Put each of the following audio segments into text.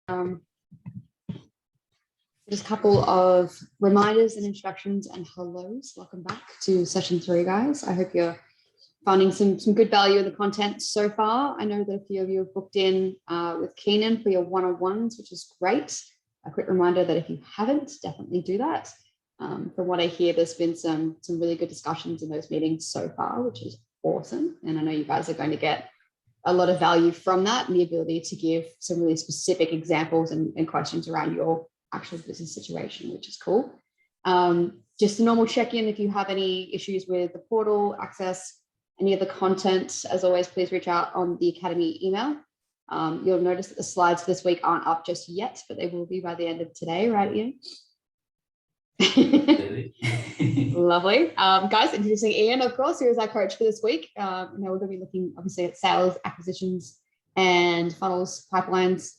Um, just a couple of reminders and introductions and hellos. Welcome back to session 3, guys. I hope you're finding some good value in the content so far. I know that a few of you have booked in with Keenan for your one-on-ones, which is great. A quick reminder that if you haven't, definitely do that. From what I hear, there's been some really good discussions in those meetings so far, which is awesome. And I know you guys are going to get a lot of value from that and the ability to give some really specific examples and questions around your actual business situation, which is cool. Just a normal check-in if you have any issues with the portal access, any of the content. As always, please reach out on the Academy email. You'll notice that the slides for this week aren't up just yet, but they will be by the end of today, right, Ian? Lovely. Guys, introducing Ian, of course, who is our coach for this week. Now we're going to be looking obviously at sales, acquisitions, and funnels, pipelines,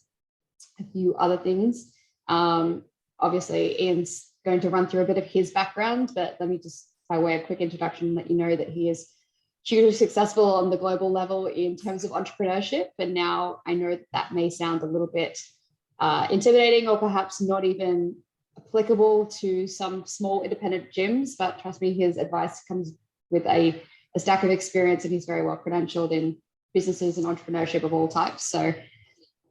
a few other things. Obviously, Ian's going to run through a bit of his background, but let me just, by way of quick introduction, let you know that he is hugely successful on the global level in terms of entrepreneurship. And now I know that may sound a little bit intimidating or perhaps not even applicable to some small independent gyms, but trust me, his advice comes with a stack of experience, and he's very well credentialed in businesses and entrepreneurship of all types. So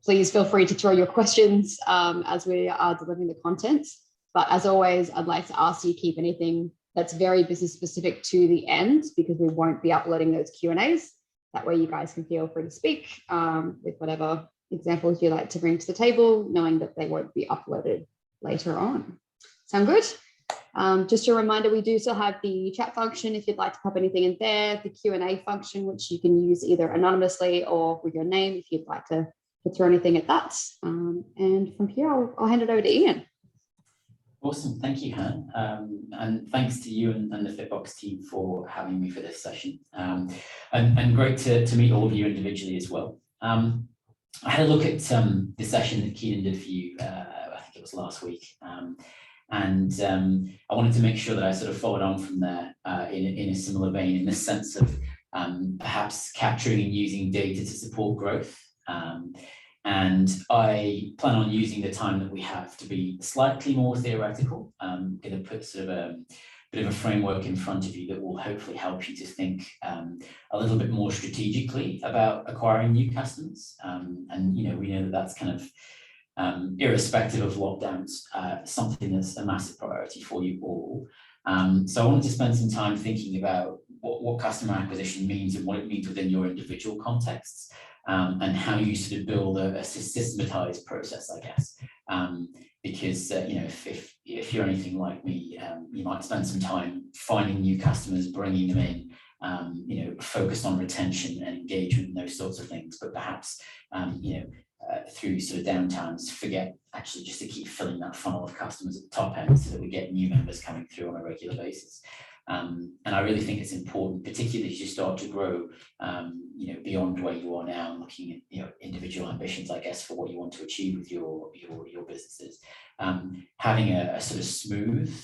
please feel free to throw your questions as we are delivering the content. But as always, I'd like to ask you to keep anything that's very business specific to the end, because we won't be uploading those Q&As. That way you guys can feel free to speak with whatever examples you like to bring to the table, knowing that they won't be uploaded later on. Sound good? Just a reminder, we do still have the chat function if you'd like to pop anything in there, the Q&A function, which you can use either anonymously or with your name if you'd like to throw anything at that. And from here, I'll hand it over to Ian. Awesome, thank you, Han. And thanks to you and the fitbox team for having me for this session. And great to meet all of you individually as well. I had a look at the session that Keenan did for you, I think it was last week. And I wanted to make sure that I sort of followed on from there in a similar vein, in the sense of perhaps capturing and using data to support growth. And I plan on using the time that we have to be slightly more theoretical. I'm going to put sort of a bit of a framework in front of you that will hopefully help you to think a little bit more strategically about acquiring new customers. And, you know, we know that that's kind of irrespective of lockdowns, something that's a massive priority for you all. So I wanted to spend some time thinking about what customer acquisition means and what it means within your individual contexts. And how you sort of build a systematized process, I guess, because you know, if you're anything like me, you might spend some time finding new customers, bringing them in, you know, focused on retention and engagement and those sorts of things, but perhaps you know, through sort of downtimes, forget actually just to keep filling that funnel of customers at the top end so that we get new members coming through on a regular basis. And I really think it's important, particularly as you start to grow, you know, beyond where you are now, and looking at, you know, individual ambitions, I guess, for what you want to achieve with your businesses. Having a sort of smooth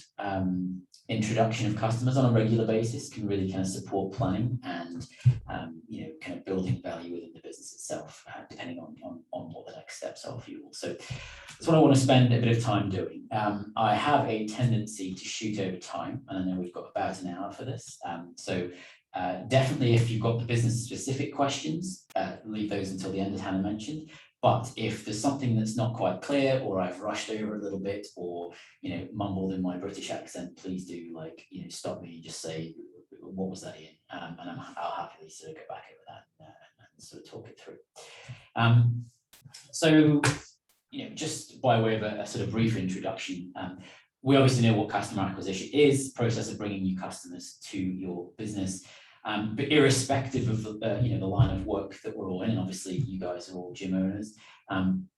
introduction of customers on a regular basis can really kind of support planning and, you know, kind of building value within the business itself, depending on what the next steps are for you all. So that's what I want to spend a bit of time doing. I have a tendency to shoot over time, and I know we've got about an hour for this. So definitely, if you've got the business specific questions, leave those until the end, as Hannah mentioned. But if there's something that's not quite clear, or I've rushed over a little bit, or, you know, mumbled in my British accent, please do, like, you know, stop me and just say, what was that, Ian? And I'll happily sort of go back over that and sort of talk it through. So, you know, just by way of a sort of brief introduction, we obviously know what customer acquisition is, process of bringing new customers to your business. But irrespective of you know, the line of work that we're all in, and obviously you guys are all gym owners,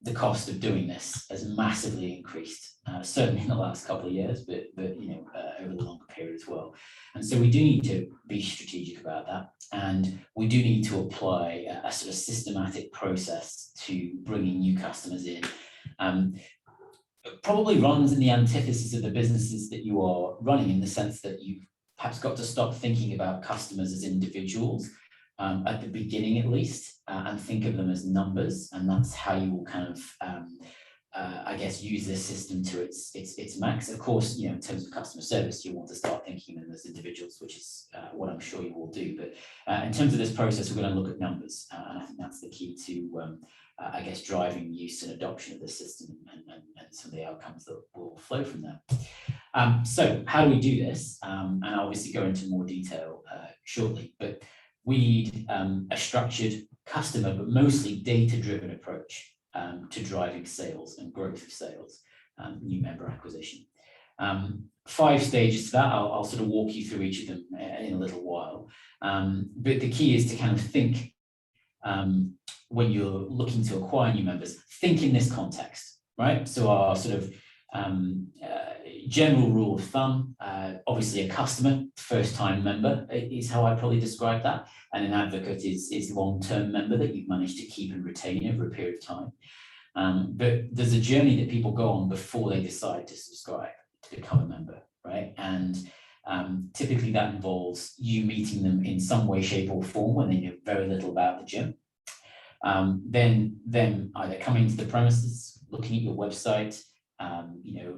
the cost of doing this has massively increased, certainly in the last couple of years, but you know, over the longer period as well. And so we do need to be strategic about that, and we do need to apply a sort of systematic process to bringing new customers in. Probably runs in the antithesis of the businesses that you are running, in the sense that you've perhaps got to stop thinking about customers as individuals at the beginning, at least, and think of them as numbers. And that's how you will kind of I guess, use this system to its max. Of course, in terms of customer service, you want to start thinking of them as individuals, which is what I'm sure you will do. But in terms of this process, we're going to look at numbers, and I think that's the key to, I guess, driving use and adoption of the system and some of the outcomes that will flow from that. So how do we do this? And I'll obviously go into more detail shortly, but we need a structured customer, but mostly data-driven approach to driving sales and growth of sales, new member acquisition. 5 stages to that. I'll sort of walk you through each of them in a little while. But the key is to kind of think, when you're looking to acquire new members, think in this context, right? So our sort of general rule of thumb, obviously a customer, first-time member is how I probably describe that, and an advocate is long-term member that you've managed to keep and retain over a period of time. But there's a journey that people go on before they decide to subscribe, to become a member, right? And typically that involves you meeting them in some way, shape, or form when they know very little about the gym. Then them either coming to the premises, looking at your website,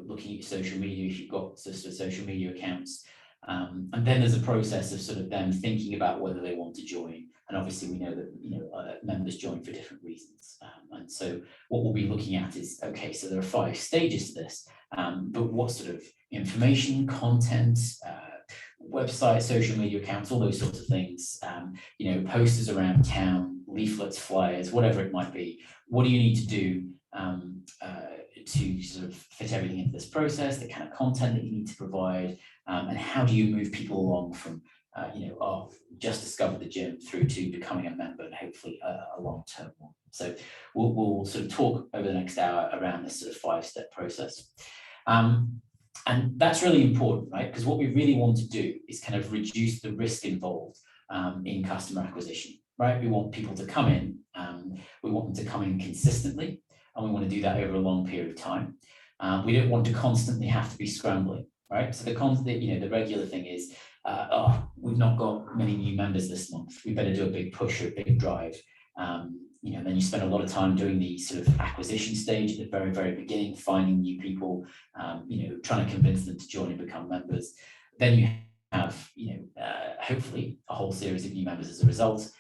looking at your social media if you've got sort of social media accounts, and then there's a process of sort of them thinking about whether they want to join. And obviously we know that members join for different reasons, and so what we'll be looking at is, okay, so there are 5 stages to this, but what sort of information, content, website, social media accounts, all those sorts of things, posters around town, leaflets, flyers, whatever it might be. What do you need to do to sort of fit everything into this process, the kind of content that you need to provide, and how do you move people along from, just discovered the gym through to becoming a member, and hopefully a long-term one. So we'll sort of talk over the next hour around this sort of 5-step process. And that's really important, right? Because what we really want to do is kind of reduce the risk involved in customer acquisition, right? We want people to come in, we want them to come in consistently, and we want to do that over a long period of time. We don't want to constantly have to be scrambling, right? So the regular thing is, we've not got many new members this month, we better do a big push or a big drive. Then you spend a lot of time doing the sort of acquisition stage at the very, very beginning, finding new people, trying to convince them to join and become members. Then you have, hopefully a whole series of new members as a result.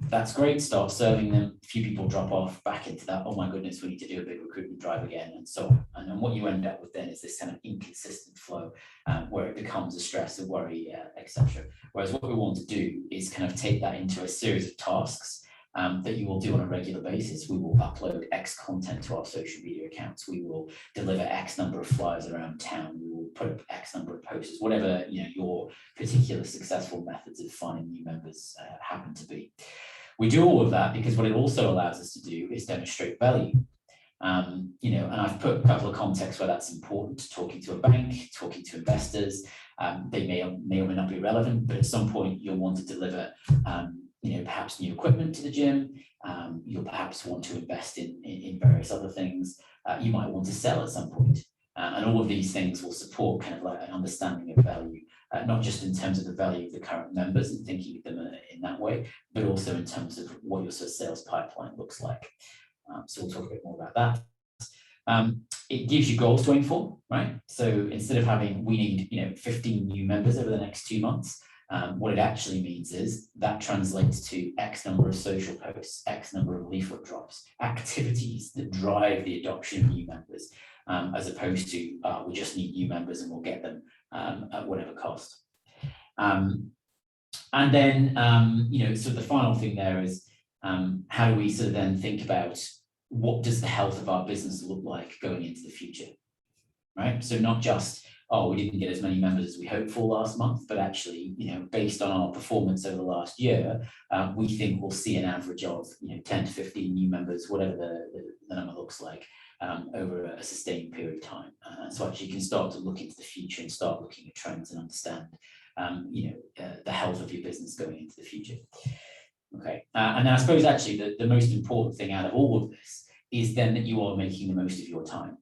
That's great, start serving them. A few people drop off back into that, oh my goodness, we need to do a big recruitment drive again, and so on. And then what you end up with then is this kind of inconsistent flow where it becomes a stress, a worry, etc. Whereas what we want to do is kind of take that into a series of tasks that you will do on a regular basis. We will upload X content to our social media accounts. We will deliver X number of flyers around town. We will put up X number of posters, whatever your particular successful methods of finding new members happen to be. We do all of that because what it also allows us to do is demonstrate value. And I've put a couple of contexts where that's important: talking to a bank, talking to investors. They may or may not be relevant, but at some point you'll want to deliver perhaps new equipment to the gym. You'll perhaps want to invest in various other things. You might want to sell at some point. And all of these things will support kind of like an understanding of value, not just in terms of the value of the current members and thinking of them in that way, but also in terms of what your sort of sales pipeline looks like. So we'll talk a bit more about that. It gives you goals to aim for, right? So instead of having, we need 15 new members over the next 2 months, what it actually means is that translates to X number of social posts, X number of leaflet drops, activities that drive the adoption of new members, as opposed to we just need new members and we'll get them at whatever cost. And then, sort of the final thing there is how do we sort of then think about what does the health of our business look like going into the future, right? So not just, we didn't get as many members as we hoped for last month, but actually, based on our performance over the last year, we think we'll see an average of 10 to 15 new members, whatever the number looks like, over a sustained period of time. So actually you can start to look into the future and start looking at trends and understand the health of your business going into the future. Okay, and I suppose actually the most important thing out of all of this is then that you are making the most of your time.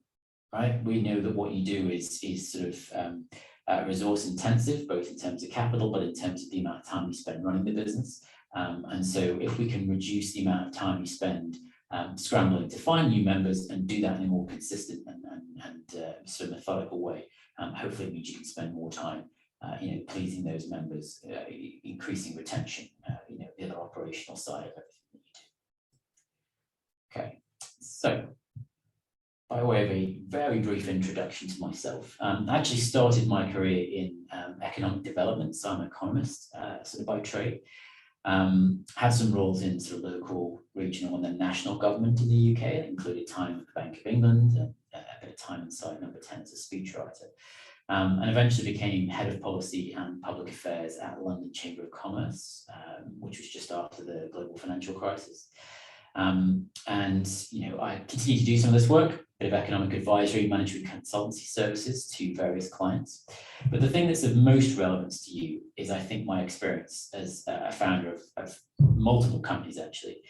Right? We know that what you do is sort of resource intensive, both in terms of capital, but in terms of the amount of time you spend running the business. And so if we can reduce the amount of time you spend scrambling to find new members and do that in a more consistent and sort of methodical way. Hopefully it means you can spend more time pleasing those members, increasing retention, the other operational side of everything that you do. Okay, so by way of a very brief introduction to myself, I actually started my career in economic development, so I'm an economist, sort of by trade. Had some roles in sort of local, regional, and then national government in the UK. That included time at the Bank of England, and a bit of time in Site Number 10 as a speechwriter. And eventually became head of policy and public affairs at London Chamber of Commerce, which was just after the global financial crisis. And I continue to do some of this work, a bit of economic advisory, management consultancy services to various clients. But the thing that's of most relevance to you is, I think, my experience as a founder of multiple companies, actually.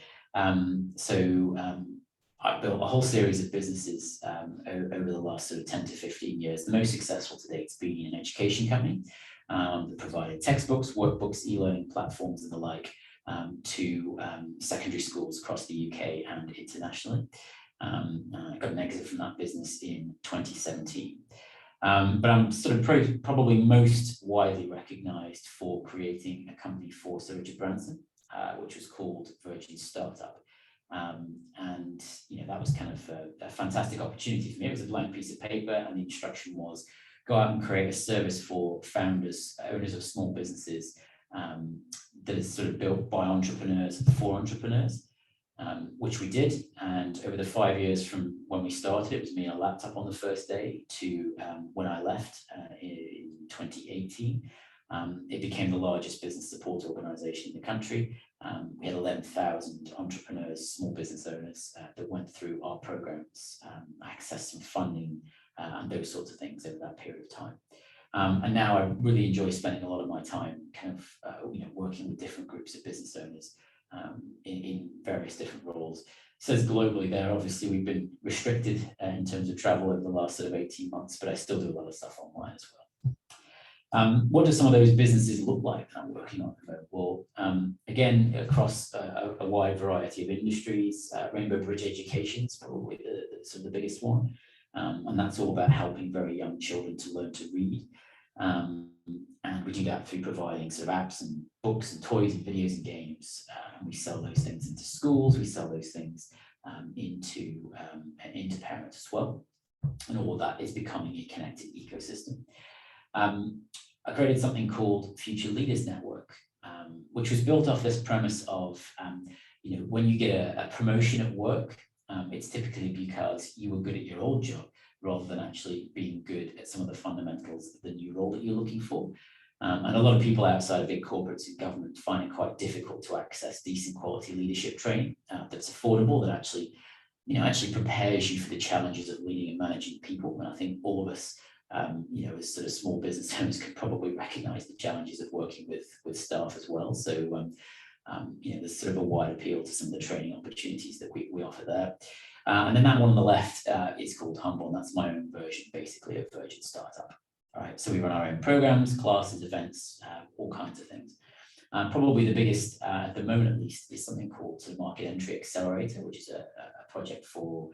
I've built a whole series of businesses over the last sort of 10 to 15 years. The most successful to date has been an education company that provided textbooks, workbooks, e-learning platforms and the like to secondary schools across the UK and internationally. I got an exit from that business in 2017. But I'm sort of probably most widely recognised for creating a company for Sir Richard Branson, which was called Virgin Startup. That was kind of a fantastic opportunity for me. It was a blank piece of paper, and the instruction was go out and create a service for founders, owners of small businesses that is sort of built by entrepreneurs for entrepreneurs, which we did. And over the 5 years from when we started, it was me and a laptop on the first day, to when I left in 2018. It became the largest business support organisation in the country. We had 11,000 entrepreneurs, small business owners that went through our programs, accessed some funding and those sorts of things over that period of time. And now I really enjoy spending a lot of my time kind of working with different groups of business owners in various different roles. It says globally there, obviously we've been restricted in terms of travel over the last sort of 18 months, but I still do a lot of stuff online as well. What do some of those businesses look like that I'm working on? Well, again, across a wide variety of industries, Rainbow Bridge Education is probably the sort of the biggest one. And that's all about helping very young children to learn to read. And we do that through providing sort of apps and books and toys and videos and games. And we sell those things into schools, we sell those things into parents as well. And all of that is becoming a connected ecosystem. I created something called Future Leaders Network, which was built off this premise of, when you get a promotion at work, it's typically because you were good at your old job rather than actually being good at some of the fundamentals of the new role that you're looking for. And a lot of people outside of big corporates and government find it quite difficult to access decent quality leadership training that's affordable, that actually prepares you for the challenges of leading and managing people. And I think all of us, as sort of small business owners, could probably recognize the challenges of working with staff as well. So, there's sort of a wide appeal to some of the training opportunities that we offer there. And then that one on the left is called Humble, and that's my own version, basically, of Virgin Startup. All right, so we run our own programs, classes, events, all kinds of things. Probably the biggest, at the moment at least, is something called the Market Entry Accelerator, which is a project for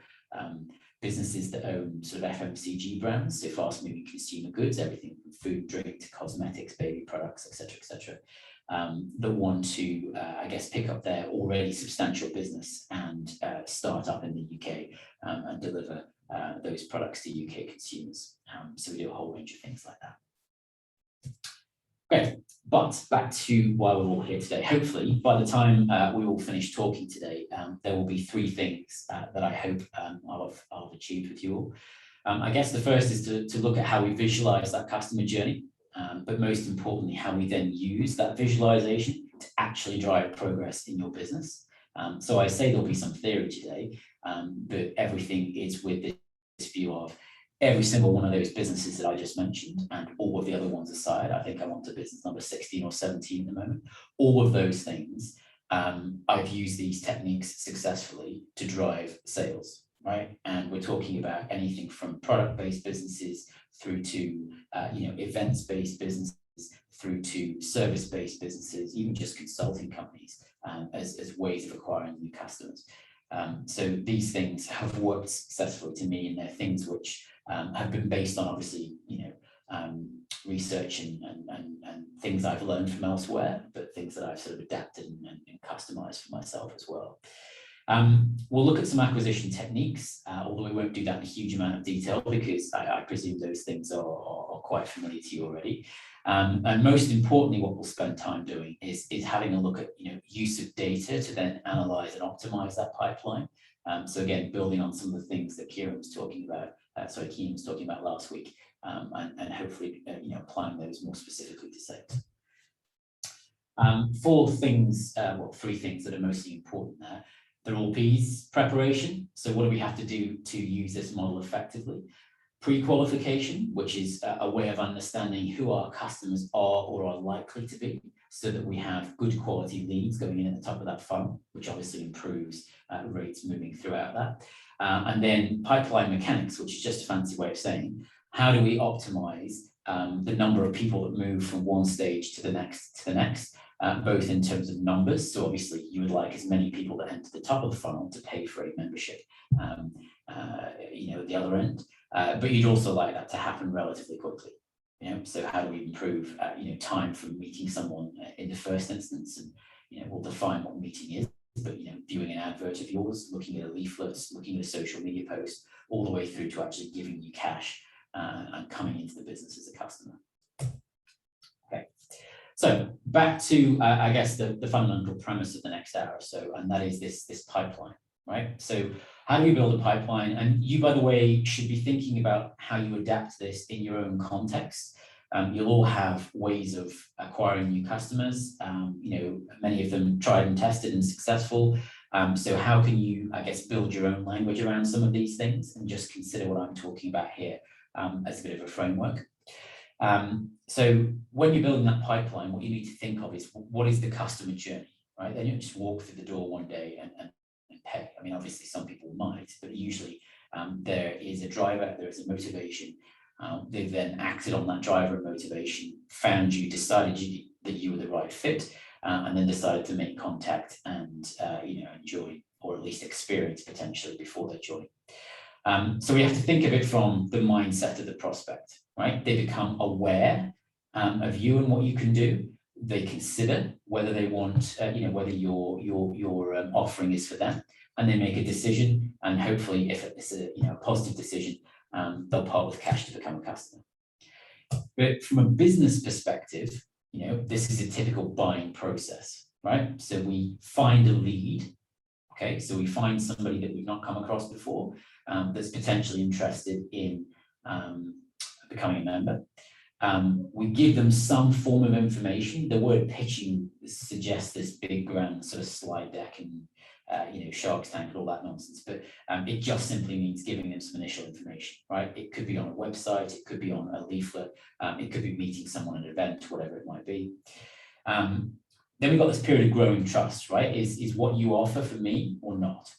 businesses that own sort of FMCG brands, so fast-moving consumer goods, everything from food, drink to cosmetics, baby products, etc., that want to, pick up their already substantial business and start up in the UK and deliver those products to UK consumers. So we do a whole range of things like that. Great, but back to why we're all here today. Hopefully, by the time we all finish talking today, there will be three things that I hope I'll have achieved with you all. I guess the first is to look at how we visualize that customer journey, but most importantly, how we then use that visualization to actually drive progress in your business. So I say there'll be some theory today, but everything is with this view of every single one of those businesses that I just mentioned, and all of the other ones aside. I think I'm on to business number 16 or 17 at the moment. All of those things, I've used these techniques successfully to drive sales, right? And we're talking about anything from product-based businesses through to events-based businesses, through to service-based businesses, even just consulting companies as ways of acquiring new customers. So these things have worked successfully to me, and they're things which have been based on obviously, research and things I've learned from elsewhere, but things that I've sort of adapted and customized for myself as well. We'll look at some acquisition techniques, although we won't do that in a huge amount of detail because I presume those things are quite familiar to you already. And most importantly, what we'll spend time doing is having a look at use of data to then analyze and optimize that pipeline. So again, building on some of the things that Kieran was talking about last week, and hopefully applying those more specifically to sales. Three things that are mostly important there. They're all P's: preparation. So what do we have to do to use this model effectively? Pre-qualification, which is a way of understanding who our customers are or are likely to be, so that we have good quality leads going in at the top of that funnel, which obviously improves rates moving throughout that. And then pipeline mechanics, which is just a fancy way of saying, how do we optimize the number of people that move from one stage to the next, both in terms of numbers. So obviously you would like as many people that enter the top of the funnel to pay for a membership, at the other end, but you'd also like that to happen relatively quickly. So how do we improve, time from meeting someone in the first instance, and we'll define what meeting is, but viewing an advert of yours, looking at a leaflet, looking at a social media post, all the way through to actually giving you cash and coming into the business as a customer. Okay, so back to I guess the fundamental premise of the next hour or so, and that is this pipeline, right? So how do we build a pipeline? And you, by the way, should be thinking about how you adapt this in your own context. You'll all have ways of acquiring new customers, many of them tried and tested and successful. So how can you, I guess, build your own language around some of these things and just consider what I'm talking about here as a bit of a framework. So when you're building that pipeline, what you need to think of is, what is the customer journey, right? They don't just walk through the door one day and pay. I mean, obviously some people might, but usually there is a driver, there is a motivation. They've then acted on that driver and motivation, found you, decided that you were the right fit, and then decided to make contact and join, or at least experience potentially before they join. So we have to think of it from the mindset of the prospect, right? They become aware of you and what you can do. They consider whether they want, whether your offering is for them, and they make a decision. And hopefully, if it's a positive decision, they'll part with cash to become a customer. But from a business perspective, this is a typical buying process, right? So we find a lead. Okay, so we find somebody that we've not come across before that's potentially interested in becoming a member. We give them some form of information. The word pitching suggests this big grand sort of slide deck and Shark's Tank and all that nonsense, but it just simply means giving them some initial information, right? It could be on a website, it could be on a leaflet, it could be meeting someone at an event, whatever it might be. Then we've got this period of growing trust, right? Is what you offer for me or not,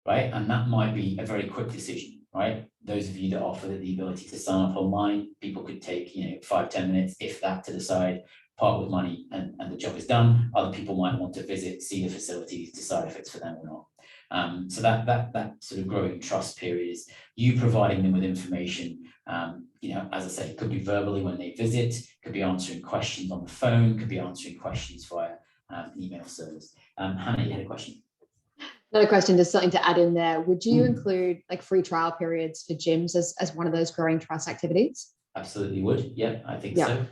right? And that might be a very quick decision, right? Those of you that offer the ability to sign up online, people could take 5-10 minutes, if that, to decide, part with money, and the job is done. Other people might want to visit, see the facilities, decide if it's for them or not. So that sort of growing trust period is you providing them with information. As I said, it could be verbally when they visit, could be answering questions on the phone, could be answering questions via an email service. Hannah, you had a question? Another question, just something to add in there. Would you include like free trial periods for gyms as one of those growing trust activities? Absolutely would. Yeah, I think so.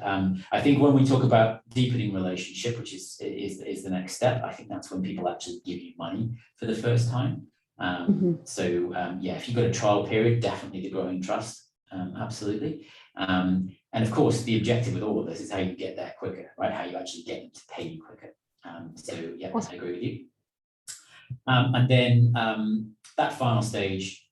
I think when we talk about deepening relationship, which is the next step, I think that's when people actually give you money for the first time. So if you've got a trial period, definitely the growing trust. Absolutely. And of course, the objective with all of this is how you get there quicker, right? How you actually get them to pay you quicker. Awesome. I agree with you. And then that final stage,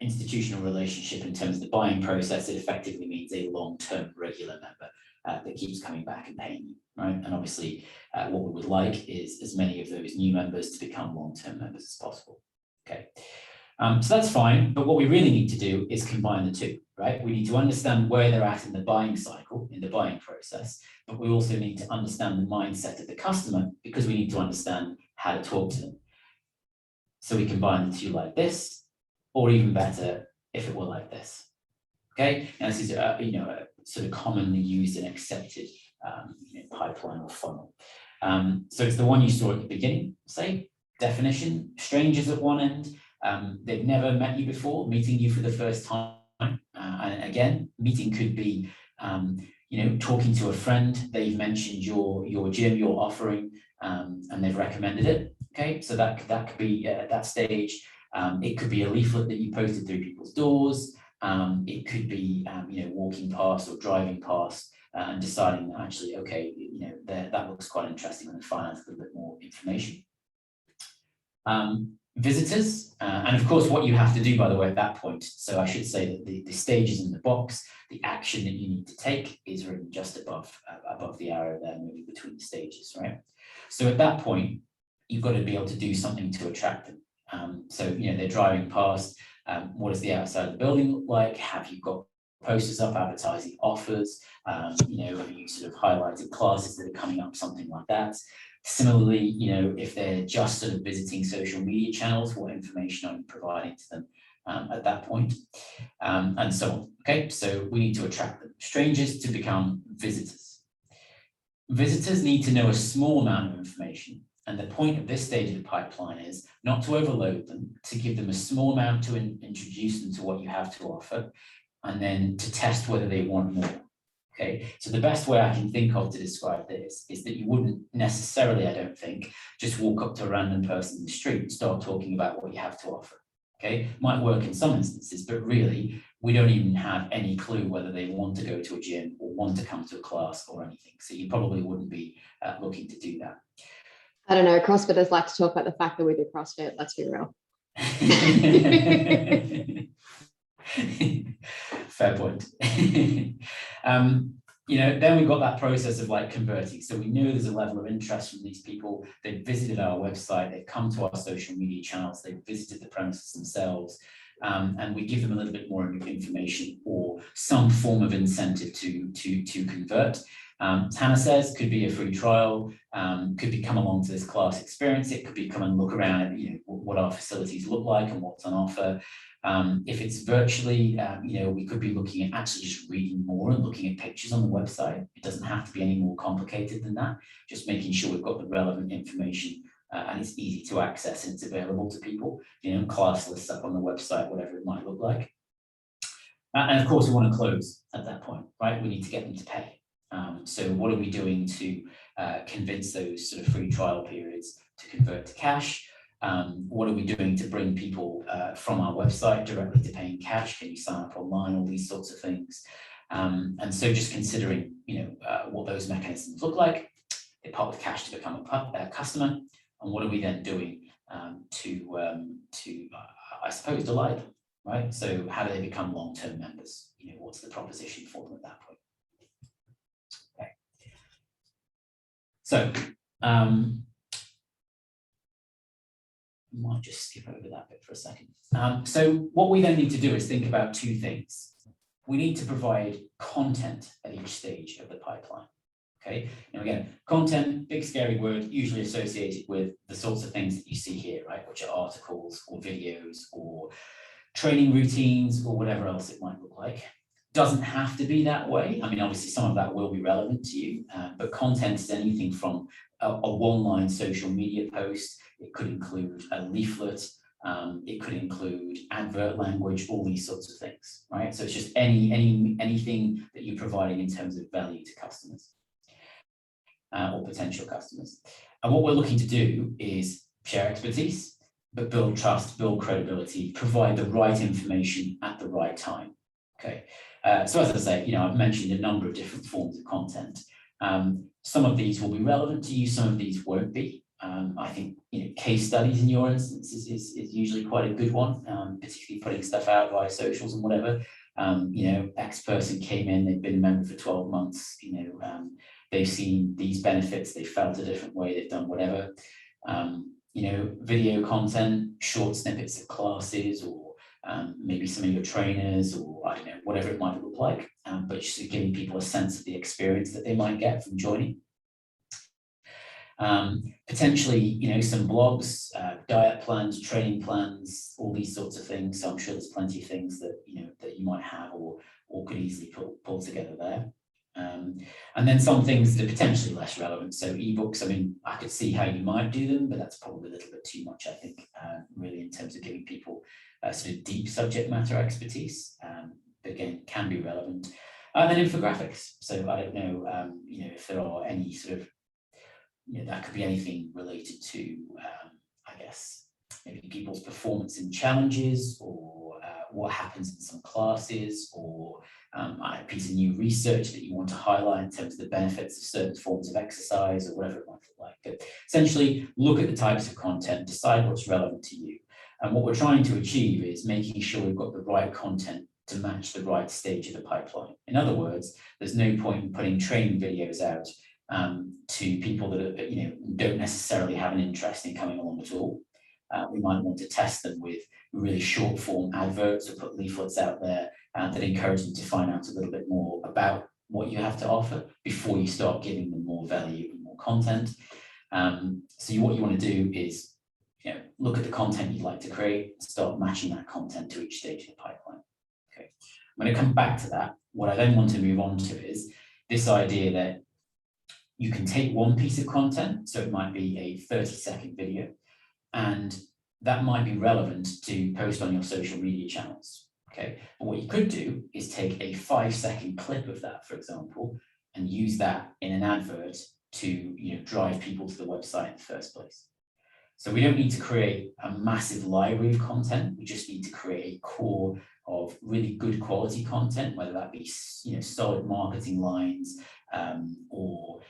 institutional relationship in terms of the buying process, it effectively means a long-term regular member that keeps coming back and paying you, right? And obviously, what we would like is as many of those new members to become long-term members as possible. Okay, so that's fine, but what we really need to do is combine the two, right? We need to understand where they're at in the buying cycle, in the buying process, but we also need to understand the mindset of the customer, because we need to understand how to talk to them. So we combine the two like this, or even better, if it were like this. Okay, and this is a sort of commonly used and accepted pipeline or funnel. So it's the one you saw at the beginning. Say definition: strangers at one end, they've never met you before, meeting you for the first time. And again, meeting could be talking to a friend. They've mentioned your gym, your offering, and they've recommended it. Okay, so that could be at that stage. It could be a leaflet that you posted through people's doors. It could be walking past or driving past and deciding that actually, okay, that looks quite interesting, and find out a little bit more information. Visitors, and of course what you have to do, by the way, at that point, so I should say that the stages in the box, the action that you need to take is written just above the arrow there, maybe between the stages, right? So at that point, you've got to be able to do something to attract them. So they're driving past. What does the outside of the building look like? Have you got posters up advertising offers? Have you sort of highlighted classes that are coming up, something like that? Similarly, if they're just sort of visiting social media channels, what information are you providing to them at that point? And so on. Okay, so we need to attract them. Strangers to become visitors. Visitors need to know a small amount of information. And the point of this stage of the pipeline is not to overload them, to give them a small amount to introduce them to what you have to offer, and then to test whether they want more. Okay, so the best way I can think of to describe this is that you wouldn't necessarily, I don't think, just walk up to a random person in the street and start talking about what you have to offer. Okay, might work in some instances, but really, we don't even have any clue whether they want to go to a gym or want to come to a class or anything. So you probably wouldn't be looking to do that. I don't know, CrossFitters like to talk about the fact that we do CrossFit, let's be real. Fair point. Then we've got that process of like converting. So we know there's a level of interest from these people. They've visited our website, they've come to our social media channels, they've visited the premises themselves, and we give them a little bit more information or some form of incentive to convert. As Hannah says, could be a free trial, could be come along to this class experience. It could be come and look around at what our facilities look like and what's on offer. If it's virtually, we could be looking at actually just reading more and looking at pictures on the website. It doesn't have to be any more complicated than that. Just making sure we've got the relevant information and it's easy to access and it's available to people. Class lists up on the website, whatever it might look like. And of course, we want to close at that point, right? We need to get them to pay. So what are we doing to convince those sort of free trial periods to convert to cash? What are we doing to bring people from our website directly to paying cash? Can you sign up online? All these sorts of things. And so just considering, what those mechanisms look like. They part with cash to become a customer. And what are we then doing to I suppose, delight them, right? So how do they become long-term members? What's the proposition for them at that point? Okay. So, might just skip over that bit for a second. So what we then need to do is think about two things. We need to provide content at each stage of the pipeline. Okay, now again, content, big scary word, usually associated with the sorts of things that you see here, right? Which are articles or videos or training routines or whatever else it might look like. Doesn't have to be that way. I mean, obviously some of that will be relevant to you, but content is anything from a one-line social media post. It could include a leaflet. It could include advert language, all these sorts of things, right? So it's just anything that you're providing in terms of value to customers or potential customers. And what we're looking to do is share expertise, but build trust, build credibility, provide the right information at the right time. Okay. So as I say, I've mentioned a number of different forms of content. Some of these will be relevant to you, some of these won't be. I think case studies in your instance is usually quite a good one, particularly putting stuff out via socials and whatever. X person came in, they've been a member for 12 months, they've seen these benefits, they felt a different way, they've done whatever. Video content, short snippets of classes, or maybe some of your trainers, or I don't know, whatever it might look like, but just giving people a sense of the experience that they might get from joining. Potentially, some blogs, diet plans, training plans, all these sorts of things. So I'm sure there's plenty of things that that you might have or could easily pull together there. And then some things that are potentially less relevant. So ebooks, I mean, I could see how you might do them, but that's probably a little bit too much, I think, really, in terms of giving people sort of deep subject matter expertise. But again, can be relevant. And then infographics. So I don't know, if there are any sort of, that could be anything related to, I guess, maybe people's performance in challenges, or what happens in some classes, or a piece of new research that you want to highlight in terms of the benefits of certain forms of exercise, or whatever it might look like. But essentially, look at the types of content, decide what's relevant to you. And what we're trying to achieve is making sure we've got the right content to match the right stage of the pipeline. In other words, there's no point in putting training videos out to people that are, don't necessarily have an interest in coming along at all. We might want to test them with really short form adverts, or put leaflets out there that encourage them to find out a little bit more about what you have to offer before you start giving them more value and more content. So what you want to do is, look at the content you'd like to create, start matching that content to each stage of the pipeline. Okay, I'm going to come back to that. What I then want to move on to is this idea that you can take one piece of content, so it might be a 30-second video, and that might be relevant to post on your social media channels. Okay, but what you could do is take a 5-second clip of that, for example, and use that in an advert to drive people to the website in the first place. So we don't need to create a massive library of content. We just need to create a core of really good quality content, whether that be solid marketing lines, or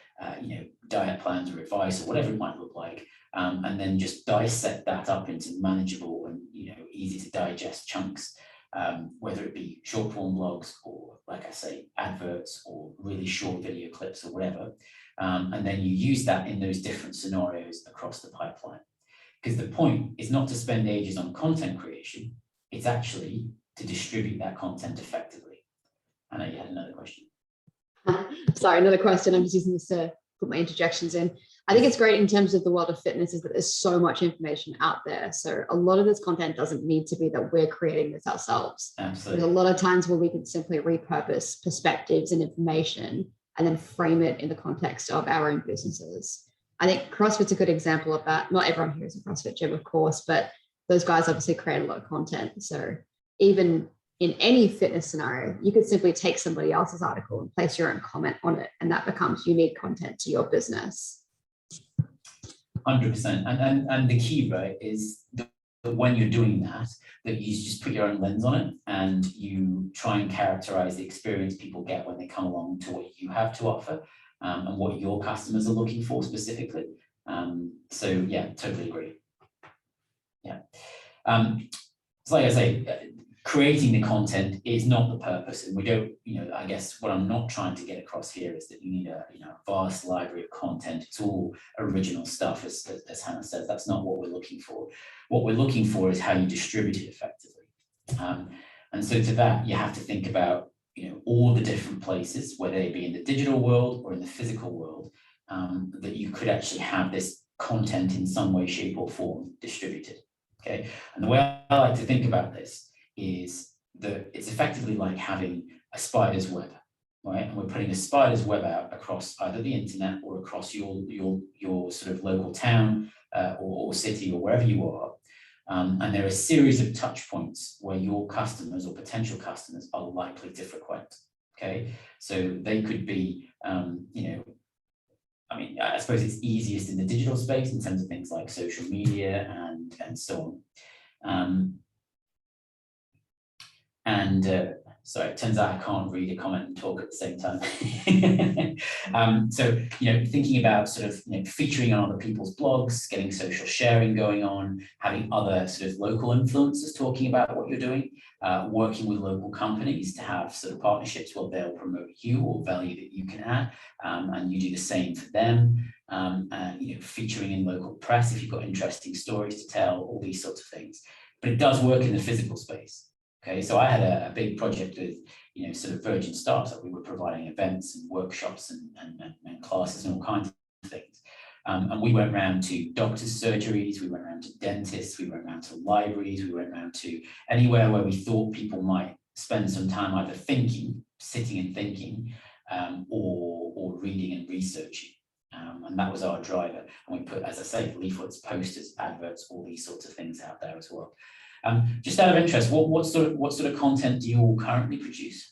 diet plans or advice, or whatever it might look like, and then just dissect that up into manageable and easy to digest chunks, whether it be short form blogs, or, like I say, adverts, or really short video clips, or whatever, and then you use that in those different scenarios across the pipeline. Because the point is not to spend ages on content creation, it's actually to distribute that content effectively. I know you had another question. Sorry, another question. I'm just using this to put my interjections in. I think it's great in terms of the world of fitness is that there's so much information out there. So a lot of this content doesn't need to be that we're creating this ourselves. Absolutely. There's a lot of times where we can simply repurpose perspectives and information and then frame it in the context of our own businesses. I think CrossFit's a good example of that. Not everyone here is a CrossFit gym, of course, but those guys obviously create a lot of content. So even in any fitness scenario, you could simply take somebody else's article and place your own comment on it, and that becomes unique content to your business. 100%. And the key, right, is that when you're doing that you just put your own lens on it, and you try and characterize the experience people get when they come along to what you have to offer, and what your customers are looking for specifically. So yeah, totally agree. Yeah. So like I say, creating the content is not the purpose, and we don't, I guess what I'm not trying to get across here is that you need a vast library of content. It's all original stuff, as Hannah says. That's not what we're looking for. What we're looking for is how you distribute it effectively. And so to that, you have to think about all the different places, whether they be in the digital world or in the physical world, that you could actually have this content in some way, shape, or form distributed. Okay, and the way I like to think about this is that it's effectively like having a spider's web, right? And we're putting a spider's web out across either the internet or across your sort of local town, or city, or wherever you are. And there are a series of touch points where your customers or potential customers are likely to frequent. Okay, so they could be, I mean, I suppose it's easiest in the digital space in terms of things like social media and so on. Sorry, it turns out I can't read a comment and talk at the same time. So, thinking about sort of featuring on other people's blogs, getting social sharing going on, having other sort of local influencers talking about what you're doing, working with local companies to have sort of partnerships where they'll promote you or value that you can add, and you do the same for them. Featuring in local press if you've got interesting stories to tell, all these sorts of things. But it does work in the physical space. Okay, so I had a big project with, sort of Virgin Startup. We were providing events and workshops and classes and all kinds of things. And we went around to doctors' surgeries, we went around to dentists, we went around to libraries, we went around to anywhere where we thought people might spend some time either thinking, sitting and thinking, or reading and researching. And that was our driver. And we put, as I say, leaflets, posters, adverts, all these sorts of things out there as well. Just out of interest, what sort of content do you all currently produce?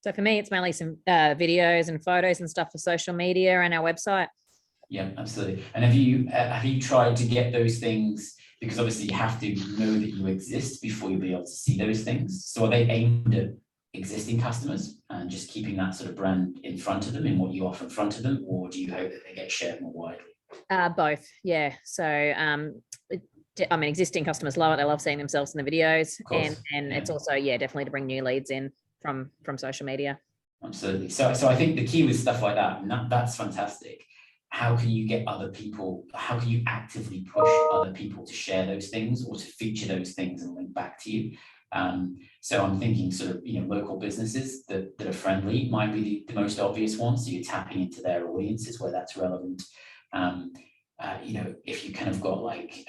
So for me, it's mainly some videos and photos and stuff for social media and our website. Yeah, absolutely. And have you tried to get those things, because obviously you have to know that you exist before you'll be able to see those things. So are they aimed at existing customers and just keeping that sort of brand in front of them in what you offer in front of them, or do you hope that they get shared more widely? Both, yeah. So I mean, existing customers love it. They love seeing themselves in the videos, and Yeah. it's also, yeah, definitely to bring new leads in from social media. Absolutely. So I think the key with stuff like that, and that's fantastic. How can you get other people, how can you actively push other people to share those things or to feature those things and link back to you? So I'm thinking sort of, local businesses that are friendly might be the most obvious one. So you're tapping into their audiences where that's relevant. If you kind of got like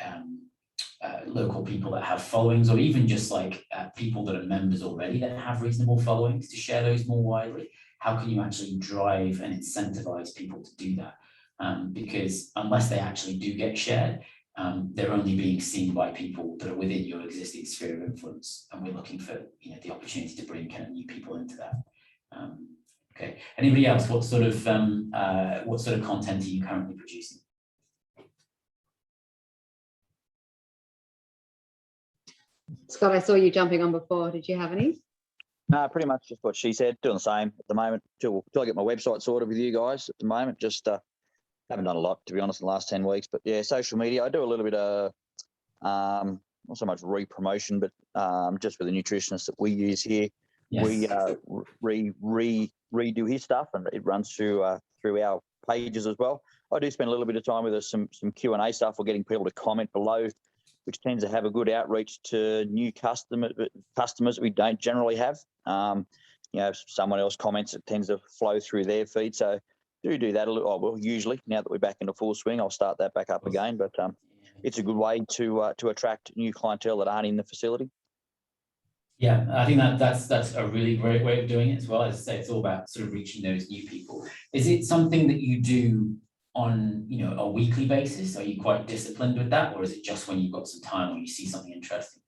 local people that have followings, or even just like people that are members already that have reasonable followings, to share those more widely. How can you actually drive and incentivize people to do that? Because unless they actually do get shared, they're only being seen by people that are within your existing sphere of influence, and we're looking for the opportunity to bring kind of new people into that. Okay. Anybody else? What sort of content are you currently producing? Scott, I saw you jumping on before. Did you have any? No, pretty much just what she said. Doing the same at the moment till I get my website sorted with you guys. At the moment, just haven't done a lot, to be honest, in the last 10 weeks. But yeah, social media. I do a little bit of not so much re-promotion, but just with the nutritionist that we use here. Yes. We redo his stuff, and it runs through our pages as well. I do spend a little bit of time with some Q&A stuff, or getting people to comment below, which tends to have a good outreach to new customers that we don't generally have. If someone else comments, it tends to flow through their feed. So do that a little. Well, usually now that we're back into full swing, I'll start that back up again. But it's a good way to attract new clientele that aren't in the facility. Yeah, I think that's a really great way of doing it as well. As I say, it's all about sort of reaching those new people. Is it something that you do on a weekly basis? Are you quite disciplined with that, or is it just when you've got some time or you see something interesting?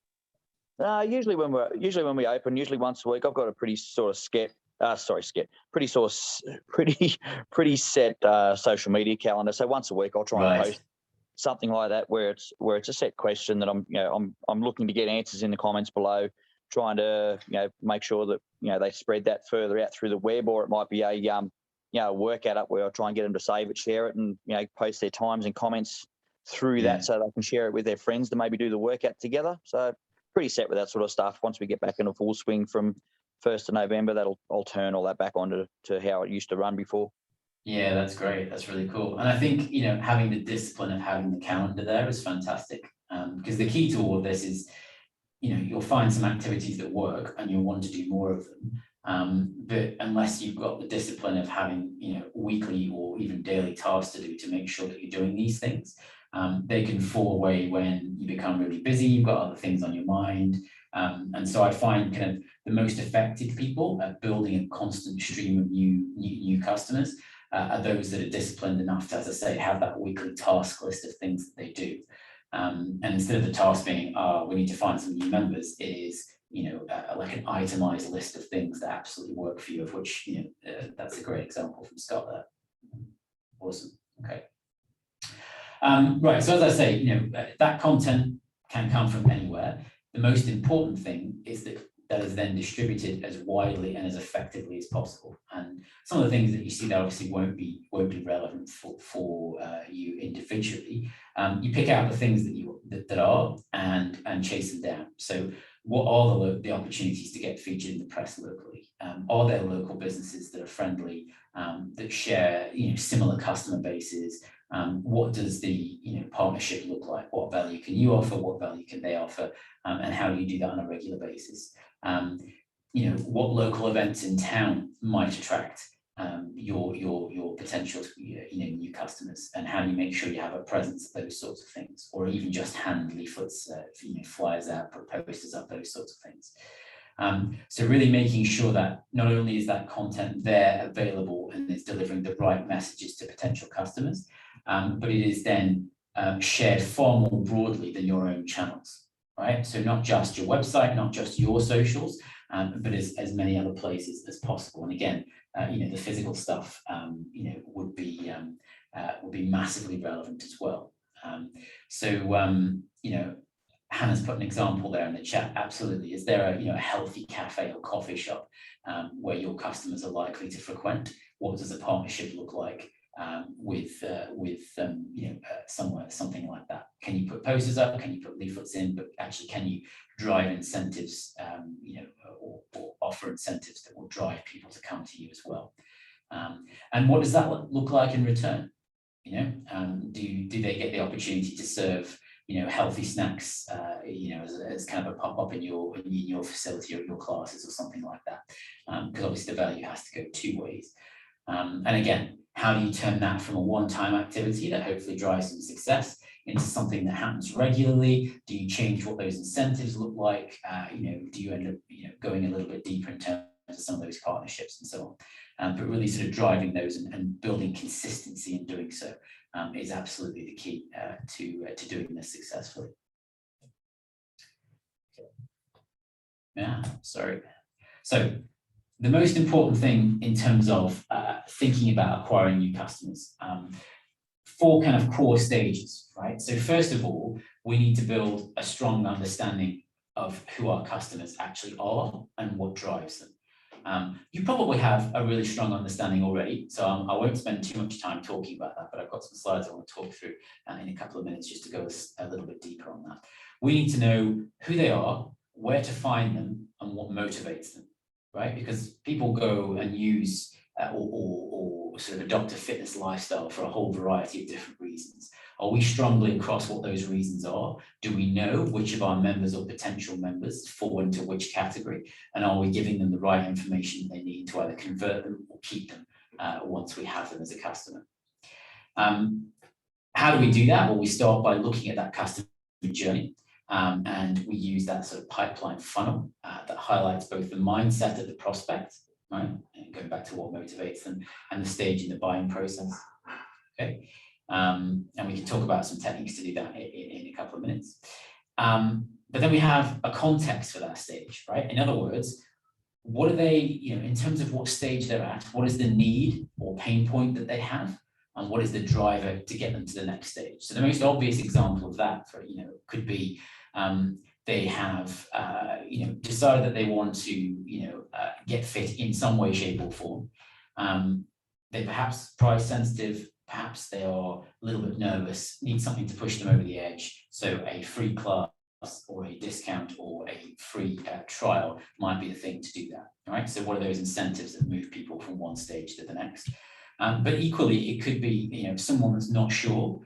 Usually when we open, usually once a week, I've got a pretty sort of pretty set social media calendar. So once a week I'll try and post something like that where it's a set question that I'm looking to get answers in the comments below, trying to make sure that they spread that further out through the web, or it might be a workout up where I'll try and get them to save it, share it, and post their times and comments through that, so they can share it with their friends to maybe do the workout together. So pretty set with that sort of stuff. Once we get back into full swing from 1st of November, I'll turn all that back on to how it used to run before. Yeah, that's great. That's really cool. And I think having the discipline of having the calendar there is fantastic, because the key to all of this is you'll find some activities that work and you'll want to do more of them. But unless you've got the discipline of having, weekly or even daily tasks to do to make sure that you're doing these things, they can fall away when you become really busy, you've got other things on your mind. And so I find kind of the most effective people at building a constant stream of new customers are those that are disciplined enough to, as I say, have that weekly task list of things that they do. And instead of the task being, we need to find some new members, it is, like an itemized list of things that absolutely work for you, of which, that's a great example from Scott there. Awesome. Okay. Right. So as I say, that content can come from anywhere. The most important thing is that is then distributed as widely and as effectively as possible. And some of the things that you see there obviously won't be relevant for you individually. You pick out the things that are and chase them down. So what are the opportunities to get featured in the press locally? Are there local businesses that are friendly, that share similar customer bases? What does the partnership look like? What value can you offer? What value can they offer? And how do you do that on a regular basis? what local events in town might attract your potential new customers, and how do you make sure you have a presence at those sorts of things, or even just hand leaflets, flyers out, put posters up, those sorts of things. So really making sure that not only is that content there available and is delivering the right messages to potential customers, but it is then shared far more broadly than your own channels, right? So not just your website, not just your socials, but as many other places as possible. And again, the physical stuff, would be massively relevant as well. Hannah's put an example there in the chat. Absolutely. Is there a healthy cafe or coffee shop where your customers are likely to frequent? What does a partnership look like with somewhere, something like that? Can you put posters up? Can you put leaflets in? But actually, can you drive incentives, or offer incentives that will drive people to come to you as well? And what does that look like in return? Do they get the opportunity to serve healthy snacks, as kind of a pop-up in your facility or your classes or something like that? Because obviously the value has to go two ways. And again, how do you turn that from a one-time activity that hopefully drives some success into something that happens regularly? Do you change what those incentives look like? Do you end up going a little bit deeper in terms of some of those partnerships and so on? But really sort of driving those and building consistency in doing so is absolutely the key to doing this successfully. Yeah, sorry. So the most important thing in terms of thinking about acquiring new customers, 4 kind of core stages, right? So first of all, we need to build a strong understanding of who our customers actually are and what drives them. You probably have a really strong understanding already, so I won't spend too much time talking about that, but I've got some slides I want to talk through in a couple of minutes just to go a little bit deeper on that. We need to know who they are, where to find them, and what motivates them, right? Because people go and use or sort of adopt a fitness lifestyle for a whole variety of different reasons. Are we strongly across what those reasons are? Do we know which of our members or potential members fall into which category? And are we giving them the right information they need to either convert them or keep them once we have them as a customer? How do we do that? Well, we start by looking at that customer journey. And we use that sort of pipeline funnel that highlights both the mindset of the prospect, right? And going back to what motivates them, and the stage in the buying process. Okay. And we can talk about some techniques to do that in a couple of minutes. But then we have a context for that stage, right? In other words, what are they, in terms of what stage they're at, what is the need or pain point that they have, and what is the driver to get them to the next stage? So the most obvious example of that could be they have decided that they want to get fit in some way, shape, or form. They perhaps price sensitive, perhaps they are a little bit nervous, need something to push them over the edge. So a free class or a discount or a free trial might be the thing to do that. All right. So what are those incentives that move people from one stage to the next? But equally, it could be someone that's not sure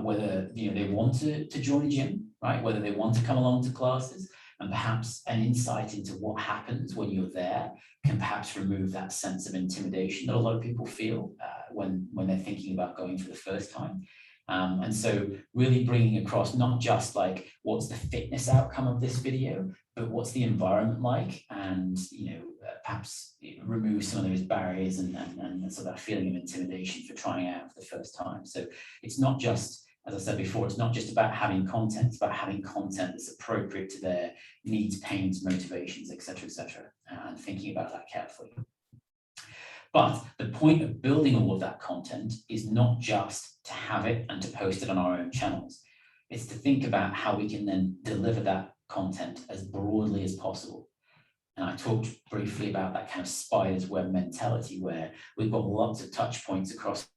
whether they want to join a gym, right? Whether they want to come along to classes, and perhaps an insight into what happens when you're there can perhaps remove that sense of intimidation that a lot of people feel when they're thinking about going for the first time. And so really bringing across not just like what's the fitness outcome of this video, but what's the environment like, and perhaps remove some of those barriers and sort of that feeling of intimidation for trying out for the first time. So it's not just, as I said before, it's not just about having content, it's about having content that's appropriate to their needs, pains, motivations, etc., and thinking about that carefully. But the point of building all of that content is not just to have it and to post it on our own channels. It's to think about how we can then deliver that content as broadly as possible. And I talked briefly about that kind of spider's web mentality, where we've got lots of touch points across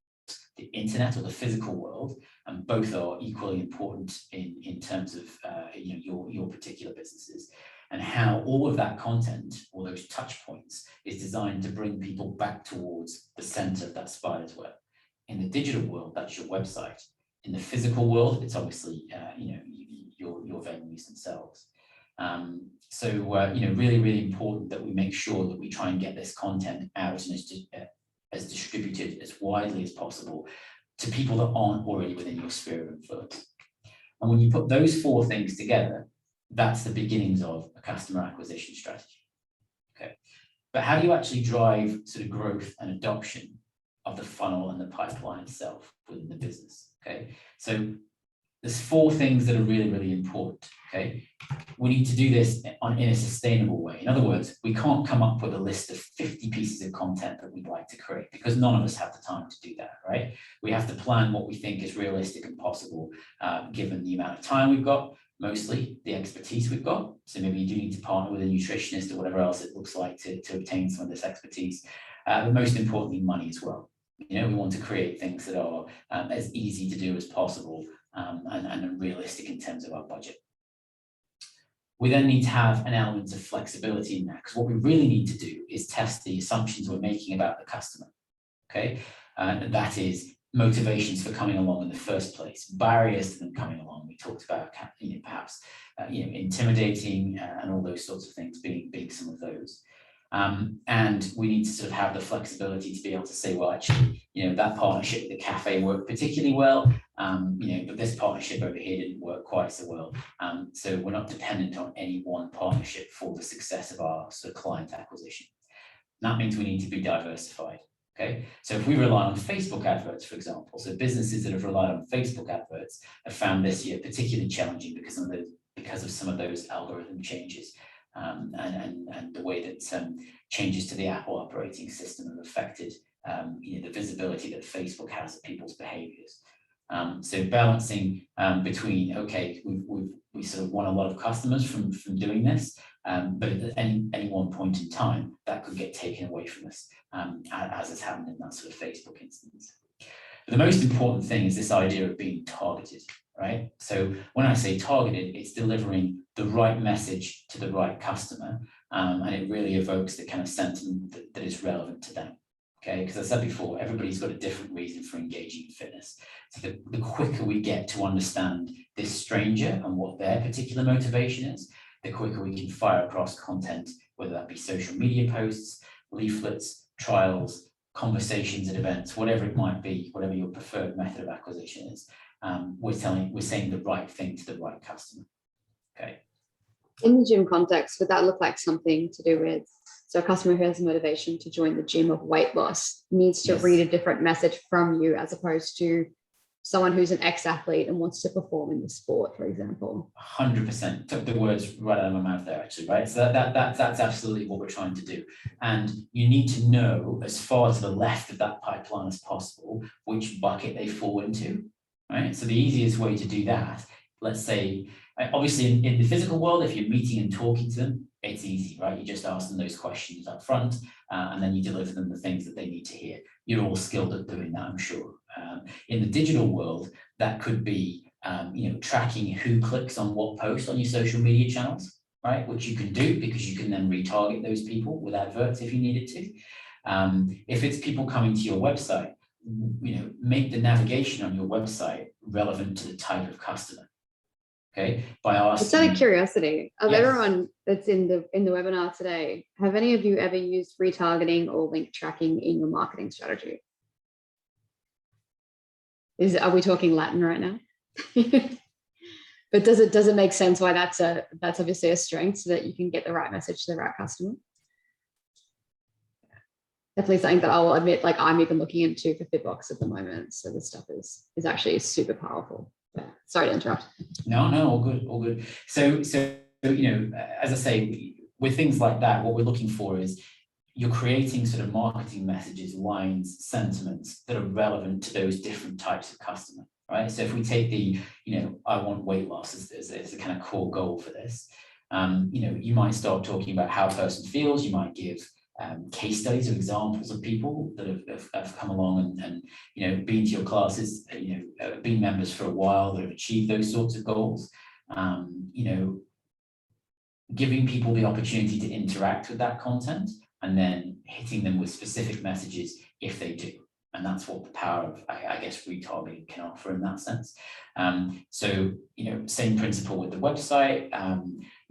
the internet or the physical world, and both are equally important in terms of your particular businesses, and how all of that content or those touch points is designed to bring people back towards the center of that spider's web. In the digital world, that's your website. In the physical world, it's obviously your venues themselves. So, really, really important that we make sure that we try and get this content out and as distributed as widely as possible to people that aren't already within your sphere of influence. And when you put those four things together, that's the beginnings of a customer acquisition strategy. Okay, but how do you actually drive sort of growth and adoption of the funnel and the pipeline itself within the business? Okay, so there's four things that are really, really important. Okay, we need to do this in a sustainable way. In other words, we can't come up with a list of 50 pieces of content that we'd like to create, because none of us have the time to do that, right? We have to plan what we think is realistic and possible, given the amount of time we've got, mostly the expertise we've got. So maybe you do need to partner with a nutritionist or whatever else it looks like to obtain some of this expertise, but most importantly, money as well. We want to create things that are as easy to do as possible, and realistic in terms of our budget. We then need to have an element of flexibility in that, because what we really need to do is test the assumptions we're making about the customer. Okay, and that is motivations for coming along in the first place, barriers to them coming along. We talked about perhaps intimidating and all those sorts of things being some of those. And we need to sort of have the flexibility to be able to say, well, actually, that partnership with the cafe worked particularly well, but this partnership over here didn't work quite so well. So we're not dependent on any one partnership for the success of our sort of client acquisition. That means we need to be diversified. Okay, so if we rely on Facebook adverts, for example, so businesses that have relied on Facebook adverts have found this year particularly challenging because of some of those algorithm changes. And the way that changes to the Apple operating system have affected the visibility that Facebook has of people's behaviors. So balancing between, okay, we sort of won a lot of customers from doing this, but at any one point in time, that could get taken away from us, as has happened in that sort of Facebook instance. But the most important thing is this idea of being targeted, right? So when I say targeted, it's delivering the right message to the right customer, and it really evokes the kind of sentiment that is relevant to them. Okay, because as I said before, everybody's got a different reason for engaging in fitness. So the quicker we get to understand this stranger and what their particular motivation is, the quicker we can fire across content, whether that be social media posts, leaflets, trials, conversations at events, whatever it might be, whatever your preferred method of acquisition is. We're saying the right thing to the right customer. Okay. In the gym context, would that look like something to do with, so a customer who has a motivation to join the gym of weight loss needs to read a different message from you, as opposed to someone who's an ex-athlete and wants to perform in the sport, for example? 100%. Took the words right out of my mouth there, actually, right? So that's absolutely what we're trying to do. And you need to know, as far to the left of that pipeline as possible, which bucket they fall into, right? So the easiest way to do that, let's say, obviously in the physical world, if you're meeting and talking to them, it's easy, right? You just ask them those questions up front, and then you deliver them the things that they need to hear. You're all skilled at doing that, I'm sure. In the digital world, that could be tracking who clicks on what post on your social media channels, right? Which you can do, because you can then retarget those people with adverts if you needed to. If it's people coming to your website, make the navigation on your website relevant to the type of customer. Okay, by asking. Just out of curiosity, of everyone that's in the webinar today, have any of you ever used retargeting or link tracking in your marketing strategy? Are we talking Latin right now? But does it make sense why that's obviously a strength, so that you can get the right message to the right customer? Definitely something that I will admit, like, I'm even looking into for Fitbox at the moment. So this stuff is actually super powerful. Yeah. Sorry to interrupt. No, all good. So as I say, with things like that, what we're looking for is you're creating sort of marketing messages, lines, sentiments that are relevant to those different types of customer, right? So if we take the, I want weight loss as a kind of core goal for this, you might start talking about how a person feels. You might give case studies or examples of people that have come along and been to your classes, been members for a while, that have achieved those sorts of goals. Giving people the opportunity to interact with that content, and then hitting them with specific messages if they do. And that's what the power of, I guess, retargeting can offer in that sense. So, same principle with the website.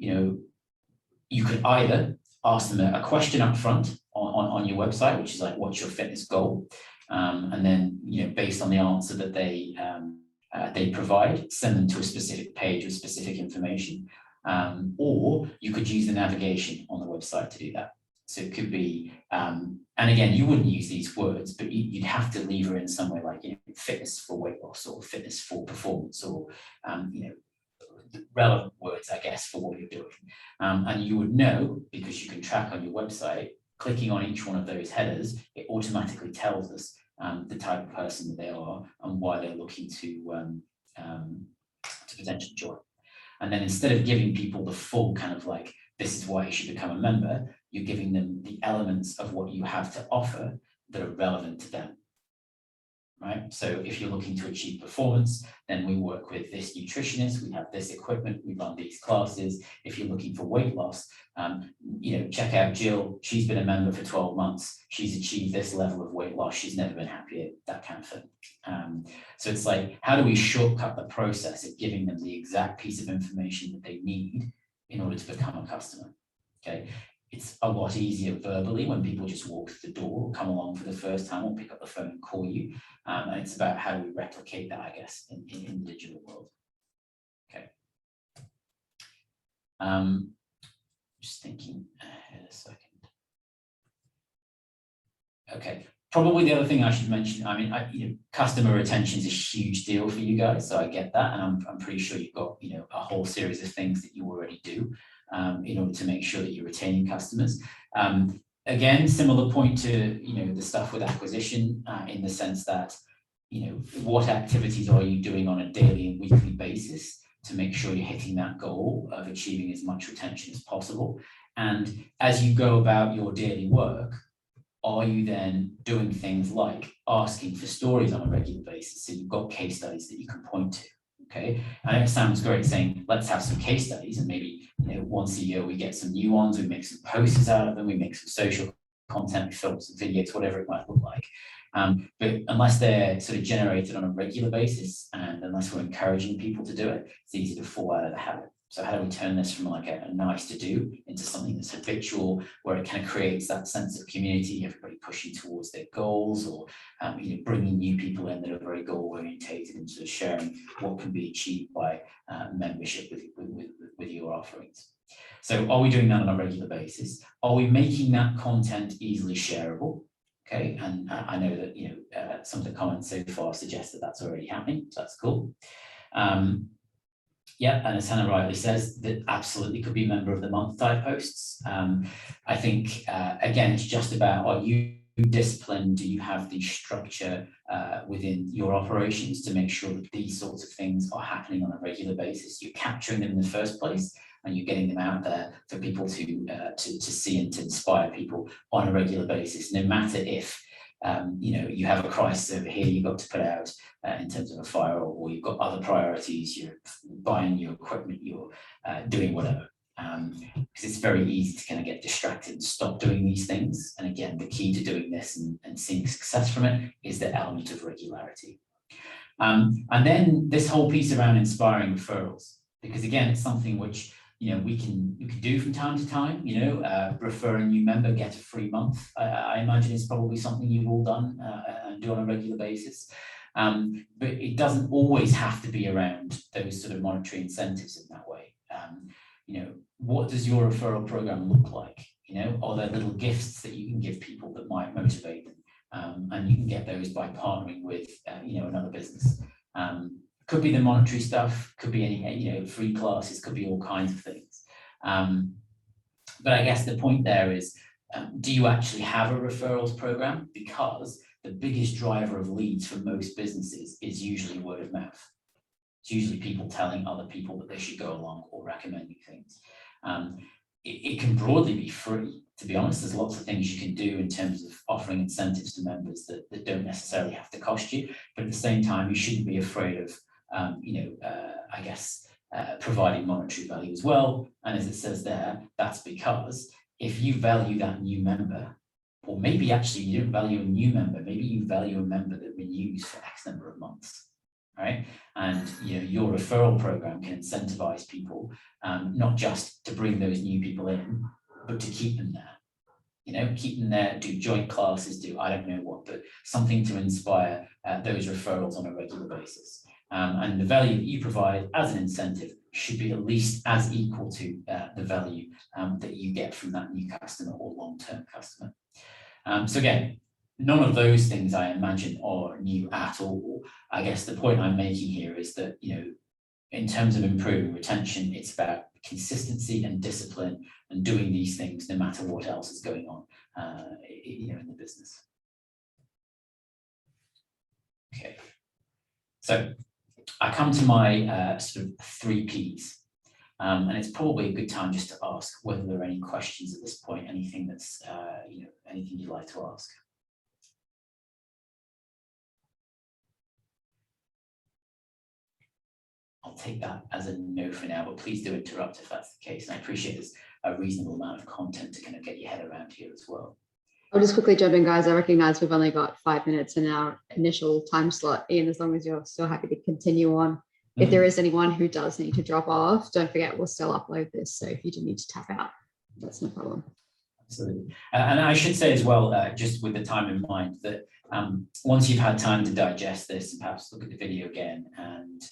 you could either ask them a question up front on your website, which is like, what's your fitness goal? And then, based on the answer that they provide, send them to a specific page with specific information. Or you could use the navigation on the website to do that. So it could be, and again, you wouldn't use these words, but you'd have to lever in somewhere like, fitness for weight loss, or fitness for performance, or, relevant words, I guess, for what you're doing. And you would know, because you can track on your website, clicking on each one of those headers, it automatically tells us the type of person that they are and why they're looking to potentially join. And then instead of giving people the full kind of like, this is why you should become a member, you're giving them the elements of what you have to offer that are relevant to them. Right? So if you're looking to achieve performance, then we work with this nutritionist, we have this equipment, we run these classes. If you're looking for weight loss, check out Jill. She's been a member for 12 months. She's achieved this level of weight loss. She's never been happier, that kind of thing. So it's like, how do we shortcut the process of giving them the exact piece of information that they need in order to become a customer? Okay. It's a lot easier verbally when people just walk through the door, or come along for the first time, or pick up the phone and call you. And it's about how do we replicate that, I guess, in the digital world. Okay. Just thinking ahead a second. Okay. Probably the other thing I should mention, I mean, customer retention is a huge deal for you guys, so I get that, and I'm pretty sure you've got, a whole series of things that you already do in order to make sure that you're retaining customers. Again, similar point to, the stuff with acquisition, in the sense that, what activities are you doing on a daily and weekly basis to make sure you're hitting that goal of achieving as much retention as possible. And as you go about your daily work, are you then doing things like asking for stories on a regular basis? So you've got case studies that you can point to. Okay, and it sounds great saying, let's have some case studies, and maybe once a year we get some new ones, we make some posters out of them, we make some social content, we film some videos, whatever it might look like. But unless they're sort of generated on a regular basis, and unless we're encouraging people to do it, it's easy to fall out of the habit. So how do we turn this from like a nice to do into something that's habitual, where it kind of creates that sense of community, everybody pushing towards their goals, or bringing new people in that are very goal orientated, and sort of sharing what can be achieved by membership with your offerings. So are we doing that on a regular basis? Are we making that content easily shareable? Okay, and I know that some of the comments so far suggest that that's already happening, so that's cool. Yeah, and as Hannah rightly says, that absolutely could be member of the month type posts. I think, again, it's just about, are you disciplined? Do you have the structure within your operations to make sure that these sorts of things are happening on a regular basis? You're capturing them in the first place, and you're getting them out there for people to see and to inspire people on a regular basis, no matter if you have a crisis over here you've got to put out in terms of a fire, or you've got other priorities, you're buying your equipment, you're doing whatever. Because it's very easy to kind of get distracted and stop doing these things. And again, the key to doing this and seeing success from it is the element of regularity. And then this whole piece around inspiring referrals, because again, it's something which we can do from time to time. Refer a new member, get a free month. I imagine it's probably something you've all done and do on a regular basis. But it doesn't always have to be around those sort of monetary incentives in that way. What does your referral program look like? Are there little gifts that you can give people that might motivate them? And you can get those by partnering with another business. Could be the monetary stuff, could be any free classes, could be all kinds of things. But I guess the point there is, do you actually have a referrals program? Because the biggest driver of leads for most businesses is usually word of mouth. It's usually people telling other people that they should go along or recommending things. It can broadly be free. To be honest, there's lots of things you can do in terms of offering incentives to members that don't necessarily have to cost you. But at the same time, you shouldn't be afraid of providing monetary value as well. And as it says there, that's because if you value that new member, or maybe actually you don't value a new member, maybe you value a member that renews for X number of months. right? And your referral program can incentivize people, not just to bring those new people in, but to keep them there. Keep them there, do joint classes, do I don't know what, but something to inspire those referrals on a regular basis. And the value that you provide as an incentive should be at least as equal to the value that you get from that new customer or long-term customer. So again, none of those things I imagine are new at all. I guess the point I'm making here is that, in terms of improving retention, it's about consistency and discipline and doing these things no matter what else is going on in the business. Okay, so I come to my sort of 3 Ps, and it's probably a good time just to ask whether there are any questions at this point, anything that's anything you'd like to ask. I'll take that as a no for now, but please do interrupt if that's the case. And I appreciate there's a reasonable amount of content to kind of get your head around here as well. I'll just quickly jump in, guys. I recognize we've only got 5 minutes in our initial time slot. Ian, as long as you're still happy to continue on. If there is anyone who does need to drop off, don't forget we'll still upload this. So if you do need to tap out, that's no problem. Absolutely. And I should say as well, just with the time in mind, that once you've had time to digest this and perhaps look at the video again and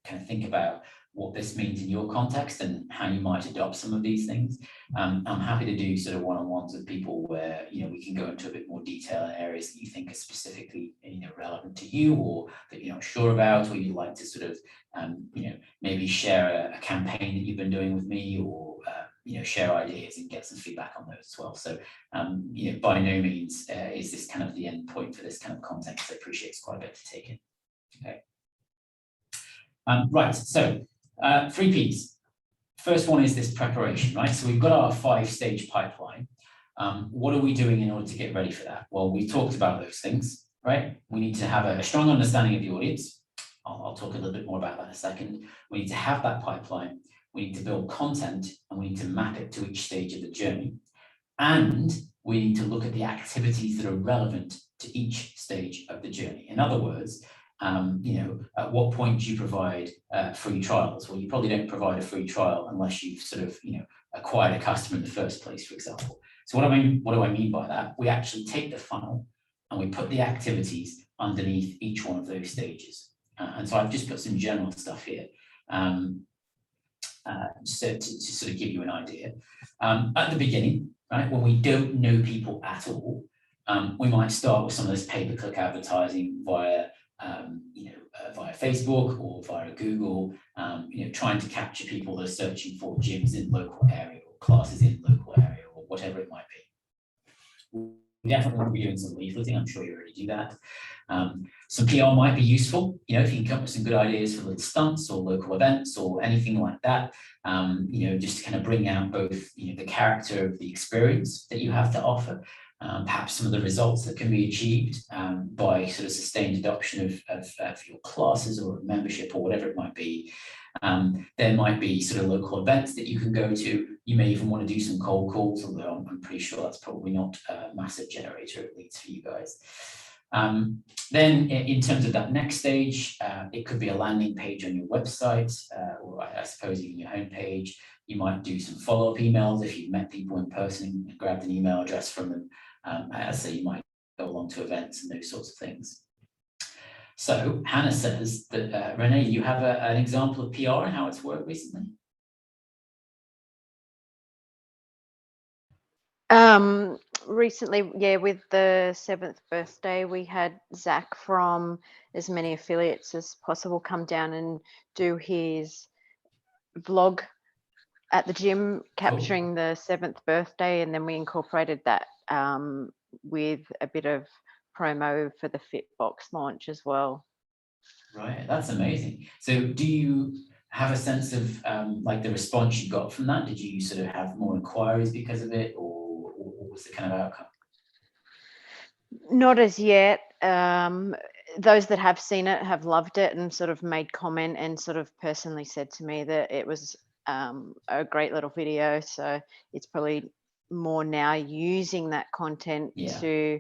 kind of think about what this means in your context and how you might adopt some of these things, I'm happy to do sort of one-on-ones with people where we can go into a bit more detail in areas that you think are specifically relevant to you, or that you're not sure about, or you'd like to sort of maybe share a campaign that you've been doing with me, or share ideas and get some feedback on those as well. So by no means is this kind of the end point for this kind of content, because I appreciate it's quite a bit to take in. Okay. Right, so 3 Ps. First one is this preparation, right? So we've got our 5-stage pipeline. What are we doing in order to get ready for that? Well, we talked about those things, right? We need to have a strong understanding of the audience. I'll talk a little bit more about that in a second. We need to have that pipeline. We need to build content, and we need to map it to each stage of the journey. And we need to look at the activities that are relevant to each stage of the journey. In other words, at what point do you provide free trials? Well, you probably don't provide a free trial unless you've sort of, acquired a customer in the first place, for example. So what do I mean by that? We actually take the funnel and we put the activities underneath each one of those stages. And so I've just put some general stuff here. So to sort of give you an idea. At the beginning, right, when we don't know people at all, we might start with some of this pay-per-click advertising via Facebook or via Google, trying to capture people that are searching for gyms in local area or classes in local area or whatever it might be. We definitely will be doing some leafleting. I'm sure you already do that. Some PR might be useful, if you can come up with some good ideas for little stunts or local events or anything like that, just to kind of bring out both, the character of the experience that you have to offer, perhaps some of the results that can be achieved by sort of sustained adoption of your classes or membership or whatever it might be. There might be sort of local events that you can go to. You may even want to do some cold calls, although I'm pretty sure that's probably not a massive generator of leads for you guys. Then in terms of that next stage, it could be a landing page on your website, or I suppose even your homepage. You might do some follow-up emails if you've met people in person and grabbed an email address from them. As I say, you might go along to events and those sorts of things. So Hannah says that, Renee, you have an example of PR and how it's worked recently? Recently, yeah, with the 7th birthday, we had Zach from As Many Affiliates as Possible come down and do his vlog at the gym, capturing the 7th birthday, and then we incorporated that with a bit of promo for the fitbox launch as well. Right, that's amazing. So do you have a sense of like the response you got from that? Did you sort of have more inquiries because of it, or what was the kind of outcome? Not as yet. Those that have seen it have loved it and sort of made comment and sort of personally said to me that it was a great little video. So it's probably more now using that content to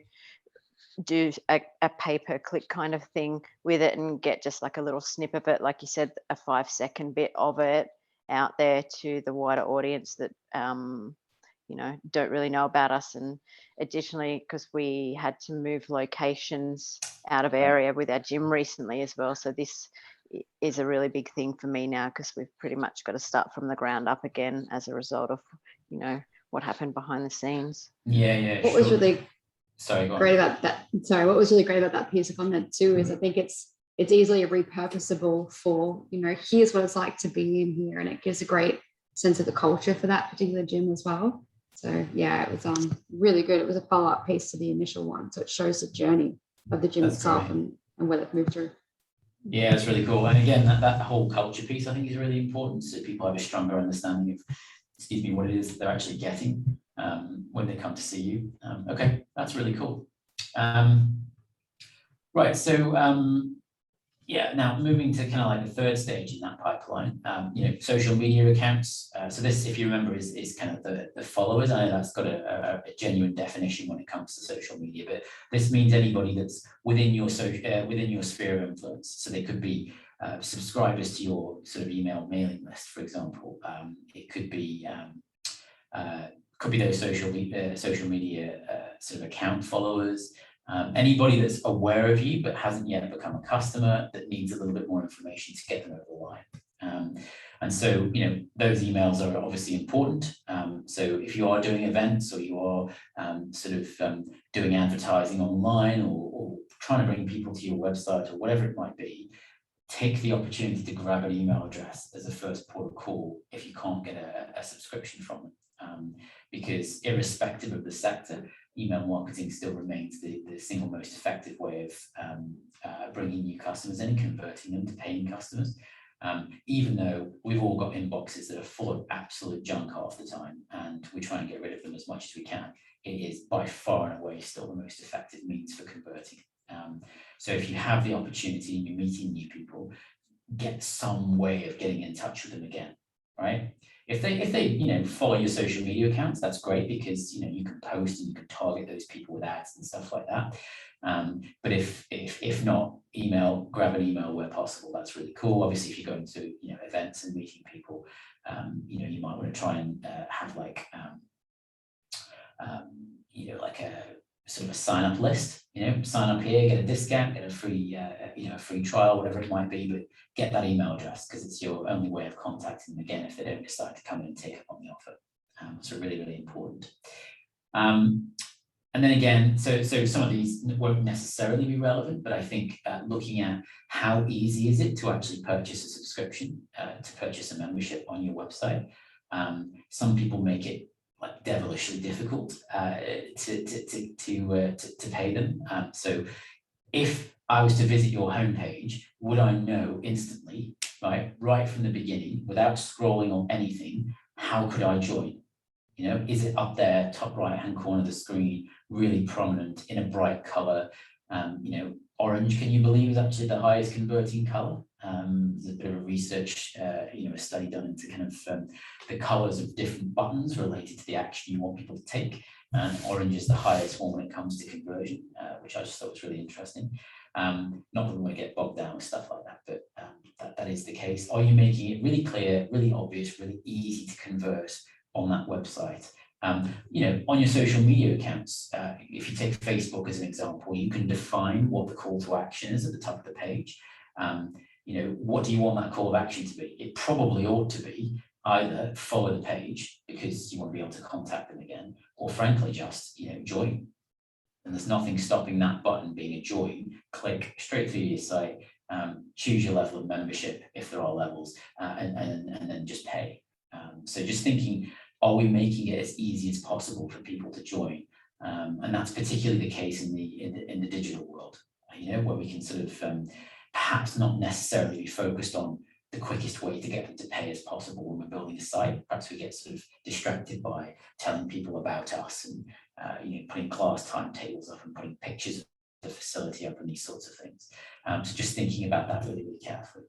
do a pay-per-click kind of thing with it and get just like a little snip of it, like you said, a 5-second bit of it out there to the wider audience that don't really know about us. And additionally, because we had to move locations out of area with our gym recently as well, so this is a really big thing for me now, because we've pretty much got to start from the ground up again as a result of what happened behind the scenes. Yeah. What was really Sorry, go on. great about that? Sorry, what was really great about that piece of content too is I think it's easily repurposable for, here's what it's like to be in here, and it gives a great sense of the culture for that particular gym as well. So yeah, it was really good. It was a follow-up piece to the initial one, so it shows the journey of the gym itself and where they've moved through. Yeah, it's really cool. And again, that whole culture piece I think is really important, so people have a stronger understanding of what it is that they're actually getting when they come to see you. Okay, that's really cool. Right, so yeah, now moving to kind of like the third stage in that pipeline, social media accounts. So this, if you remember, is kind of the followers. I know that's got a genuine definition when it comes to social media, but this means anybody that's within your sphere of influence. So they could be subscribers to your sort of email mailing list, for example. It could be those social media sort of account followers. Anybody that's aware of you but hasn't yet become a customer, that needs a little bit more information to get them over the line. And so, those emails are obviously important. So if you are doing events, or you are doing advertising online, or trying to bring people to your website, or whatever it might be, take the opportunity to grab an email address as a first port of call if you can't get a subscription from them. Because irrespective of the sector, email marketing still remains the single most effective way of bringing new customers in and converting them to paying customers. Even though we've all got inboxes that are full of absolute junk half the time, and we try and get rid of them as much as we can, it is by far and away still the most effective means for converting. So if you have the opportunity and you're meeting new people, get some way of getting in touch with them again, right? If they follow your social media accounts, that's great, because you can post and you can target those people with ads and stuff like that. But if not, grab an email where possible. That's really cool. Obviously, if you're going to events and meeting people, you might want to try and have like a sort of a sign up list. Sign up here, get a discount, get a free free trial, whatever it might be, but get that email address, because it's your only way of contacting them again if they don't decide to come in and take up on the offer. So really, really important. And then again, so some of these won't necessarily be relevant, but I think looking at how easy is it to actually purchase a subscription, to purchase a membership on your website. Some people make it like devilishly difficult to pay them. So if I was to visit your homepage, would I know instantly, right from the beginning, without scrolling on anything, how could I join? Is it up there, top right-hand corner of the screen, really prominent in a bright color? Orange, can you believe, is actually the highest converting color. There's a bit of a research, a study done into kind of the colors of different buttons related to the action you want people to take. And orange is the highest one when it comes to conversion, which I just thought was really interesting. Not that we want to get bogged down with stuff like that, but that is the case. Are you making it really clear, really obvious, really easy to convert on that website? On your social media accounts, if you take Facebook as an example, you can define what the call to action is at the top of the page. What do you want that call of action to be? It probably ought to be either follow the page because you want to be able to contact them again, or frankly, just join. And there's nothing stopping that button being a join. Click straight through your site, choose your level of membership if there are levels, and then just pay. So just thinking, are we making it as easy as possible for people to join? And that's particularly the case in the digital world, where we can sort of perhaps not necessarily be focused on the quickest way to get them to pay as possible when we're building a site. Perhaps we get sort of distracted by telling people about us and putting class timetables up and putting pictures of the facility up and these sorts of things. So just thinking about that really, really carefully.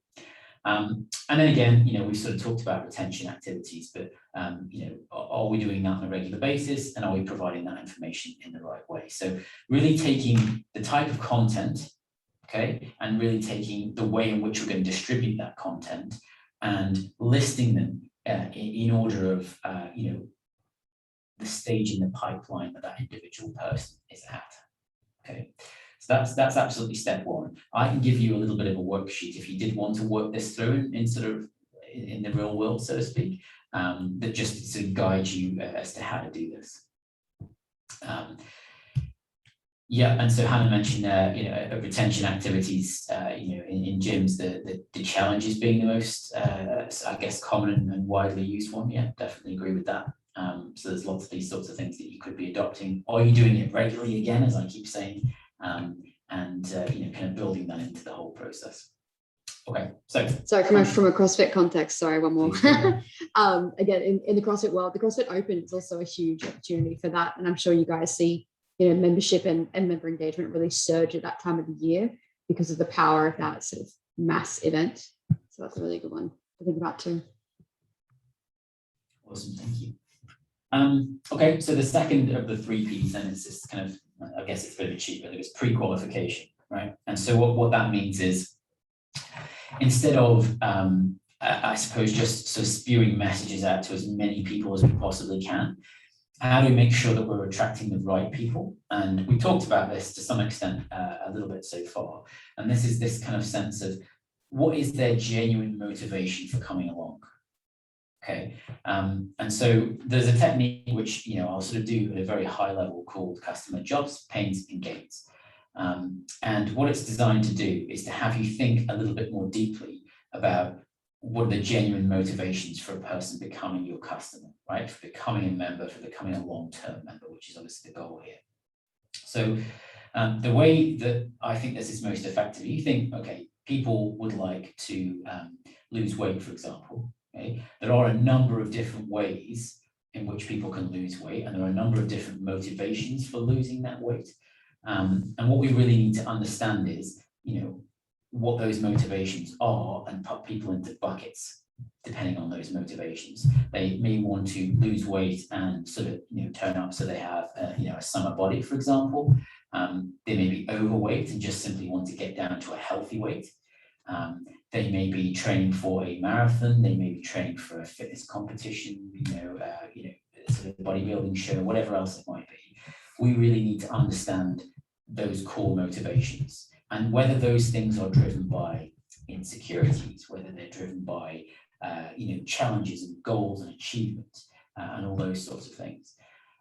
And then again, we've sort of talked about retention activities, but are we doing that on a regular basis, and are we providing that information in the right way? So really taking the type of content, okay, and really taking the way in which we're going to distribute that content and listing them in order of the stage in the pipeline that individual person is at. Okay, so that's absolutely step one. I can give you a little bit of a worksheet if you did want to work this through in sort of in the real world, so to speak, that just sort of guide you as to how to do this. Yeah, and so Hannah mentioned retention activities, in gyms, the challenges being the most, I guess, common and widely used one. Yeah, definitely agree with that. So there's lots of these sorts of things that you could be adopting. Are you doing it regularly again, as I keep saying, and kind of building that into the whole process. Okay, so sorry, from a CrossFit context, sorry, one more. Again, in the CrossFit world, the CrossFit Open is also a huge opportunity for that, and I'm sure you guys see membership and member engagement really surge at that time of the year because of the power of that sort of mass event. So that's a really good one to think about too. Awesome, thank you. Okay, so the second of the 3 Ps, then it's just kind of, I guess it's a bit of a cheat, but it was pre-qualification, right? And so what that means is, instead of, I suppose, just sort of spewing messages out to as many people as we possibly can, how do we make sure that we're attracting the right people? And we talked about this to some extent a little bit so far. And this is this kind of sense of what is their genuine motivation for coming along? Okay, and so there's a technique which I'll sort of do at a very high level called customer jobs, pains, and gains. And what it's designed to do is to have you think a little bit more deeply about what are the genuine motivations for a person becoming your customer, right? For becoming a member, for becoming a long-term member, which is obviously the goal here. So the way that I think this is most effective, you think, okay, people would like to lose weight, for example. Okay? There are a number of different ways in which people can lose weight, and there are a number of different motivations for losing that weight. And what we really need to understand is, what those motivations are, and put people into buckets depending on those motivations. They may want to lose weight and sort of turn up so they have a summer body, for example. They may be overweight and just simply want to get down to a healthy weight. They may be training for a marathon. They may be training for a fitness competition, sort of bodybuilding show, whatever else it might be. We really need to understand those core motivations, and whether those things are driven by insecurities, whether they're driven by challenges and goals and achievements, and all those sorts of things.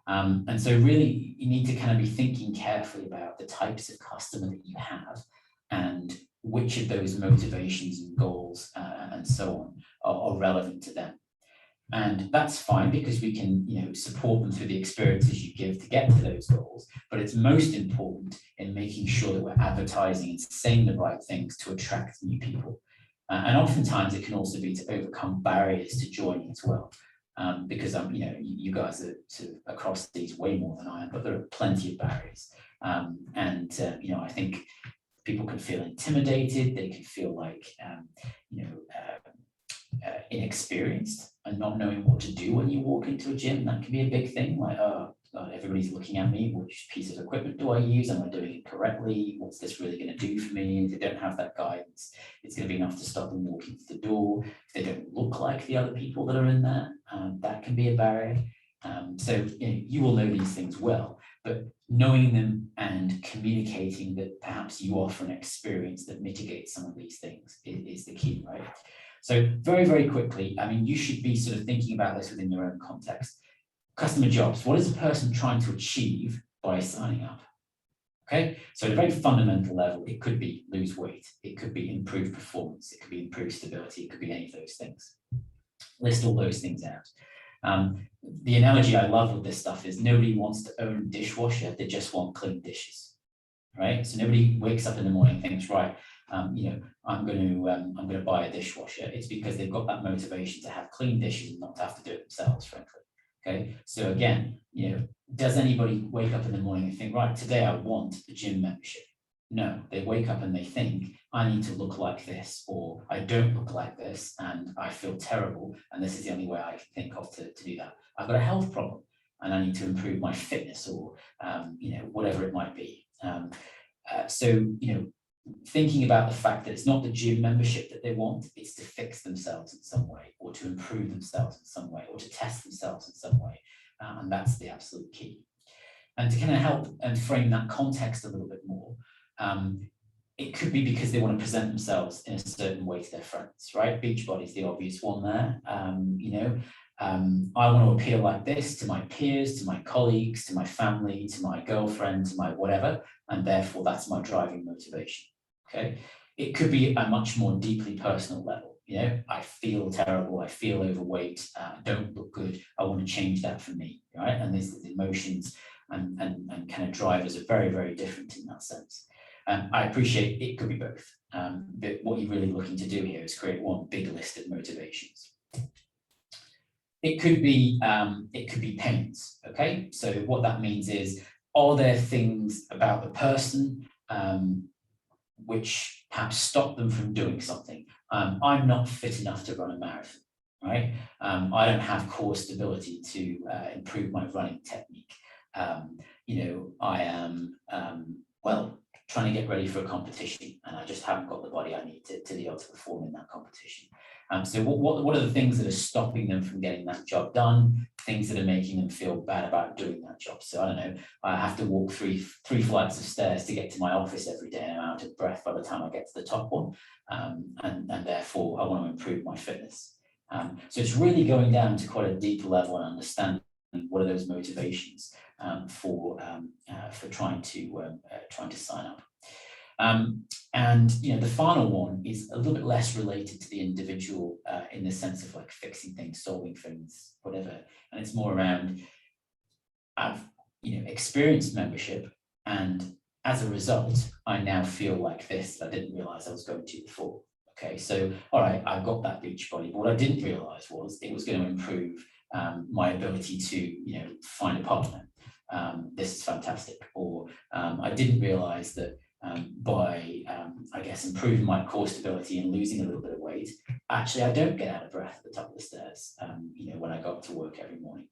And so really you need to kind of be thinking carefully about the types of customer that you have, and which of those motivations and goals and so on are relevant to them. And that's fine, because we can support them through the experiences you give to get to those goals. But it's most important in making sure that we're advertising and saying the right things to attract new people. And oftentimes it can also be to overcome barriers to joining as well. Because you guys are sort of across these way more than I am, but there are plenty of barriers. I think people can feel intimidated. They can feel like inexperienced and not knowing what to do when you walk into a gym. That can be a big thing, like, oh God, everybody's looking at me. Which piece of equipment do I use? Am I doing it correctly? What's this really going to do for me? If they don't have that guidance, it's going to be enough to stop them walking through the door. If they don't look like the other people that are in there, that can be a barrier. So you will know these things well, but knowing them and communicating that perhaps you offer an experience that mitigates some of these things is the key, right? So very, very quickly, you should be sort of thinking about this within your own context. Customer jobs, what is a person trying to achieve by signing up? Okay, so at a very fundamental level, it could be lose weight, it could be improve performance, it could be improve stability, it could be any of those things. List all those things out. The analogy I love with this stuff is nobody wants to own a dishwasher, they just want clean dishes, right? So nobody wakes up in the morning and thinks, right, I'm going to buy a dishwasher. It's because they've got that motivation to have clean dishes and not to have to do it themselves, frankly. Okay, so again, does anybody wake up in the morning and think, right, today I want the gym membership? No, they wake up and they think, I need to look like this, or I don't look like this, and I feel terrible, and this is the only way I can think of to do that. I've got a health problem, and I need to improve my fitness, or whatever it might be. So thinking about the fact that it's not the gym membership that they want, it's to fix themselves in some way, or to improve themselves in some way, or to test themselves in some way, and that's the absolute key. And to kind of help and frame that context a little bit more, it could be because they want to present themselves in a certain way to their friends, right? Beachbody's the obvious one there. I want to appear like this to my peers, to my colleagues, to my family, to my girlfriend, to my whatever, and therefore that's my driving motivation. Okay, it could be a much more deeply personal level. I feel terrible, I feel overweight, don't look good, I want to change that for me, right? And these emotions and kind of drivers are very, very different in that sense. I appreciate it could be both, but what you're really looking to do here is create one big list of motivations. It could be pains. Okay, so what that means is, are there things about the person which perhaps stop them from doing something? I'm not fit enough to run a marathon, right? I don't have core stability to improve my running technique. I am trying to get ready for a competition, and I just haven't got the body I need to be able to perform in that competition. So what are the things that are stopping them from getting that job done? Things that are making them feel bad about doing that job. So I don't know, I have to walk three flights of stairs to get to my office every day, and I'm out of breath by the time I get to the top one. And therefore I want to improve my fitness. So it's really going down to quite a deep level and understanding what are those motivations for trying to sign up. And the final one is a little bit less related to the individual in the sense of like fixing things, solving things, whatever. And it's more around I've experienced membership, and as a result, I now feel like this that I didn't realize I was going to before. Okay, so all right, I've got that Beachbody, but what I didn't realize was it was going to improve my ability to find a partner. This is fantastic. Or I didn't realize that by I guess improving my core stability and losing a little bit of weight, actually I don't get out of breath at the top of the stairs when I go up to work every morning.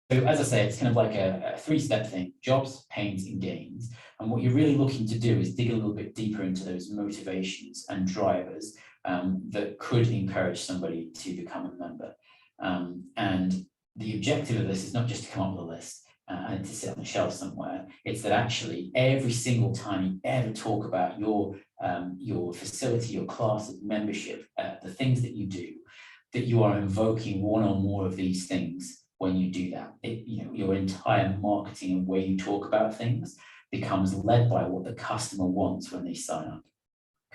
So as I say, it's kind of like a three-step thing: jobs, pains, and gains. And what you're really looking to do is dig a little bit deeper into those motivations and drivers that could encourage somebody to become a member. And the objective of this is not just to come up with a list and to sit on the shelf somewhere. It's that actually every single time you ever talk about your facility, your class of membership, the things that you do, that you are invoking one or more of these things. When you do that, your entire marketing and way you talk about things becomes led by what the customer wants when they sign up.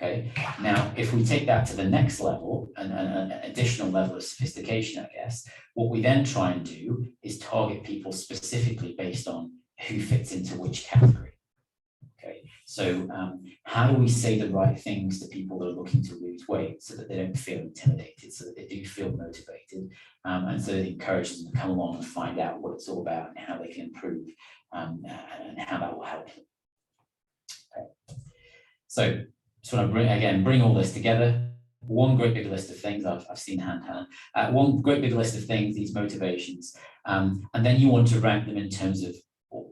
Okay. Now, if we take that to the next level, an additional level of sophistication, I guess, what we then try and do is target people specifically based on who fits into which category. Okay. So how do we say the right things to people that are looking to lose weight so that they don't feel intimidated, so that they do feel motivated, and so it encourages them to come along and find out what it's all about and how they can improve and how that will help them. Okay. So just want to bring all this together. One great big list of things. I've seen Hannah. One great big list of things, these motivations, and then you want to rank them in terms of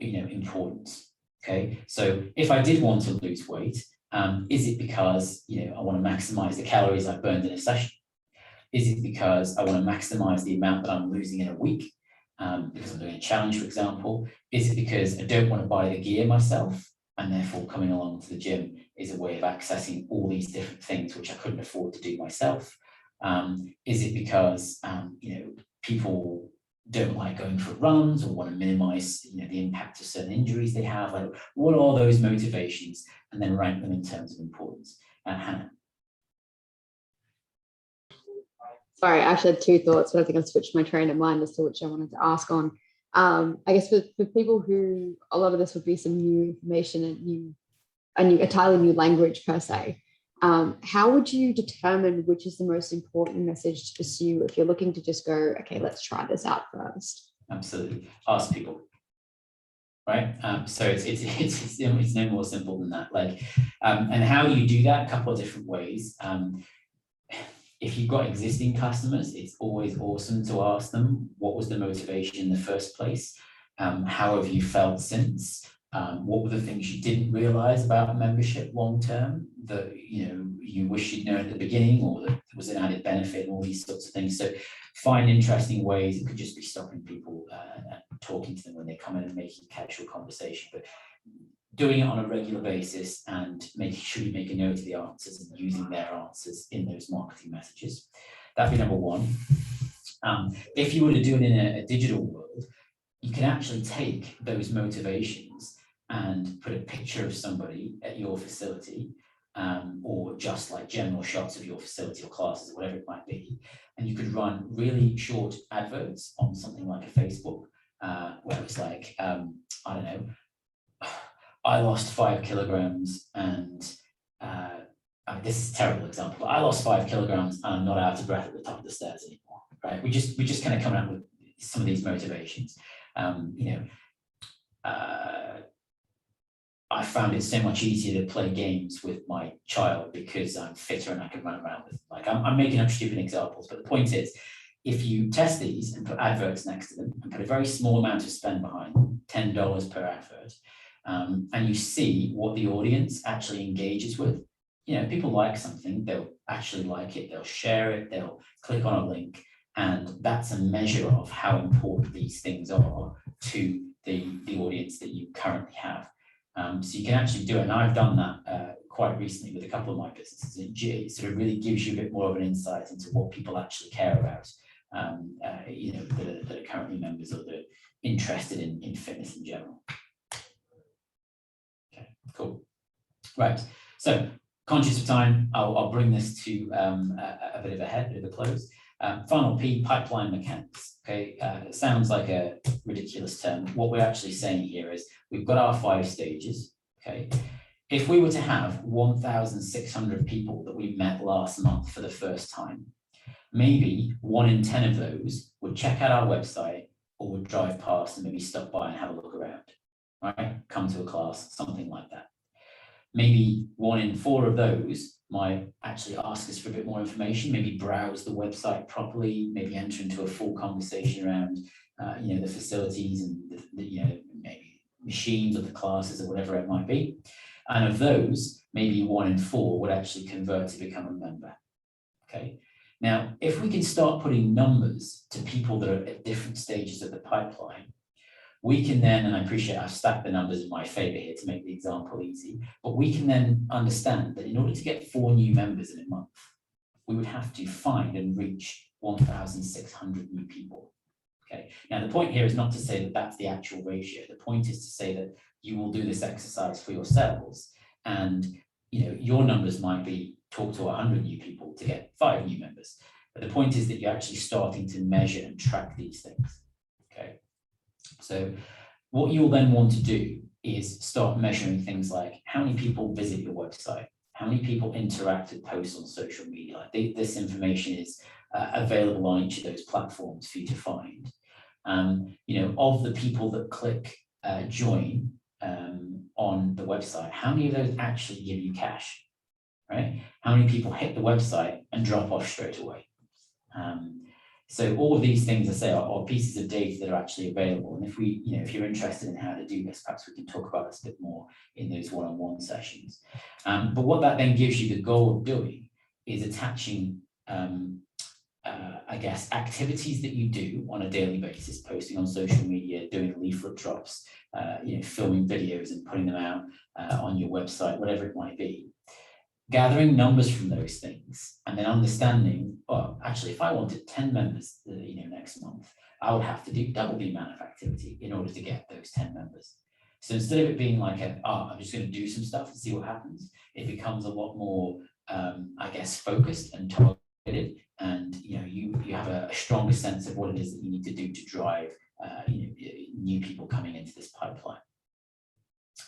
importance. Okay, so if I did want to lose weight, is it because I want to maximize the calories I've burned in a session? Is it because I want to maximize the amount that I'm losing in a week because I'm doing a challenge, for example? Is it because I don't want to buy the gear myself, and therefore coming along to the gym is a way of accessing all these different things which I couldn't afford to do myself? Is it because people don't like going for runs or want to minimize the impact of certain injuries they have? Like, what are those motivations? And then rank them in terms of importance. Hannah. Sorry, I actually had two thoughts, but I think I switched my train of mind as to which I wanted to ask on. I guess for people who a lot of this would be some new information and a entirely new language per se. How would you determine which is the most important message to pursue if you're looking to just go, okay, let's try this out first? Absolutely. Ask people. right? So it's no more simple than that. Like, and how you do that, a couple of different ways. If you've got existing customers, it's always awesome to ask them, what was the motivation in the first place? How have you felt since? What were the things you didn't realize about membership long term that you wish you'd known at the beginning, or that was an added benefit, and all these sorts of things. So find interesting ways. It could just be stopping people and talking to them when they come in and making casual conversation, but doing it on a regular basis and making sure you make a note of the answers and using their answers in those marketing messages. That'd be number one. If you were to do it in a digital world, you can actually take those motivations and put a picture of somebody at your facility, or just like general shots of your facility or classes or whatever it might be. And you could run really short adverts on something like a Facebook, where it's like, I don't know, I lost 5 kilograms and I mean, this is a terrible example, but I lost 5 kilograms and I'm not out of breath at the top of the stairs anymore, right? We just kind of come out with some of these motivations. I found it so much easier to play games with my child because I'm fitter and I can run around with them. Like, I'm making up stupid examples, but the point is, if you test these and put adverts next to them and put a very small amount of spend behind them, $10 per advert, and you see what the audience actually engages with. People like something, they'll actually like it, they'll share it, they'll click on a link, and that's a measure of how important these things are to the audience that you currently have. So you can actually do it, and I've done that quite recently with a couple of my businesses. It sort of really gives you a bit more of an insight into what people actually care about, that are currently members or that are interested in fitness in general. Okay, cool. Right, so conscious of time, I'll bring this to a bit of a close. Final P, pipeline mechanics. Okay, it sounds like a ridiculous term. What we're actually saying here is we've got our 5 stages. Okay, if we were to have 1,600 people that we met last month for the first time, maybe 1 in 10 of those would check out our website or would drive past and maybe stop by and have a look around, right? Come to a class, something like that. Maybe 1 in 4 of those might actually ask us for a bit more information, maybe browse the website properly, maybe enter into a full conversation around the facilities and maybe machines or the classes or whatever it might be. And of those, maybe 1 in 4 would actually convert to become a member. Okay. Now, if we can start putting numbers to people that are at different stages of the pipeline, we can then, and I appreciate I've stacked the numbers in my favor here to make the example easy, but we can then understand that in order to get 4 new members in a month, we would have to find and reach 1,600 new people. Okay. Now, the point here is not to say that that's the actual ratio. The point is to say that you will do this exercise for yourselves, and your numbers might be talk to 100 new people to get 5 new members. But the point is that you're actually starting to measure and track these things. Okay. So what you'll then want to do is start measuring things like how many people visit your website, how many people interact with posts on social media. Like this information is available on each of those platforms for you to find. Of the people that click join on the website, how many of those actually give you cash, right? How many people hit the website and drop off straight away? So all of these things, I say, are pieces of data that are actually available. And if you're interested in how to do this, perhaps we can talk about this a bit more in those one-on-one sessions. But what that then gives you the goal of doing is attaching, I guess, activities that you do on a daily basis, posting on social media, doing leaflet drops, filming videos and putting them out on your website, whatever it might be. Gathering numbers from those things and then understanding, well, actually, if I wanted 10 members, next month, I would have to do double the amount of activity in order to get those 10 members. So instead of it being like, I'm just going to do some stuff and see what happens, it becomes a lot more, I guess, focused and targeted. And you have a stronger sense of what it is that you need to do to drive new people coming into this pipeline.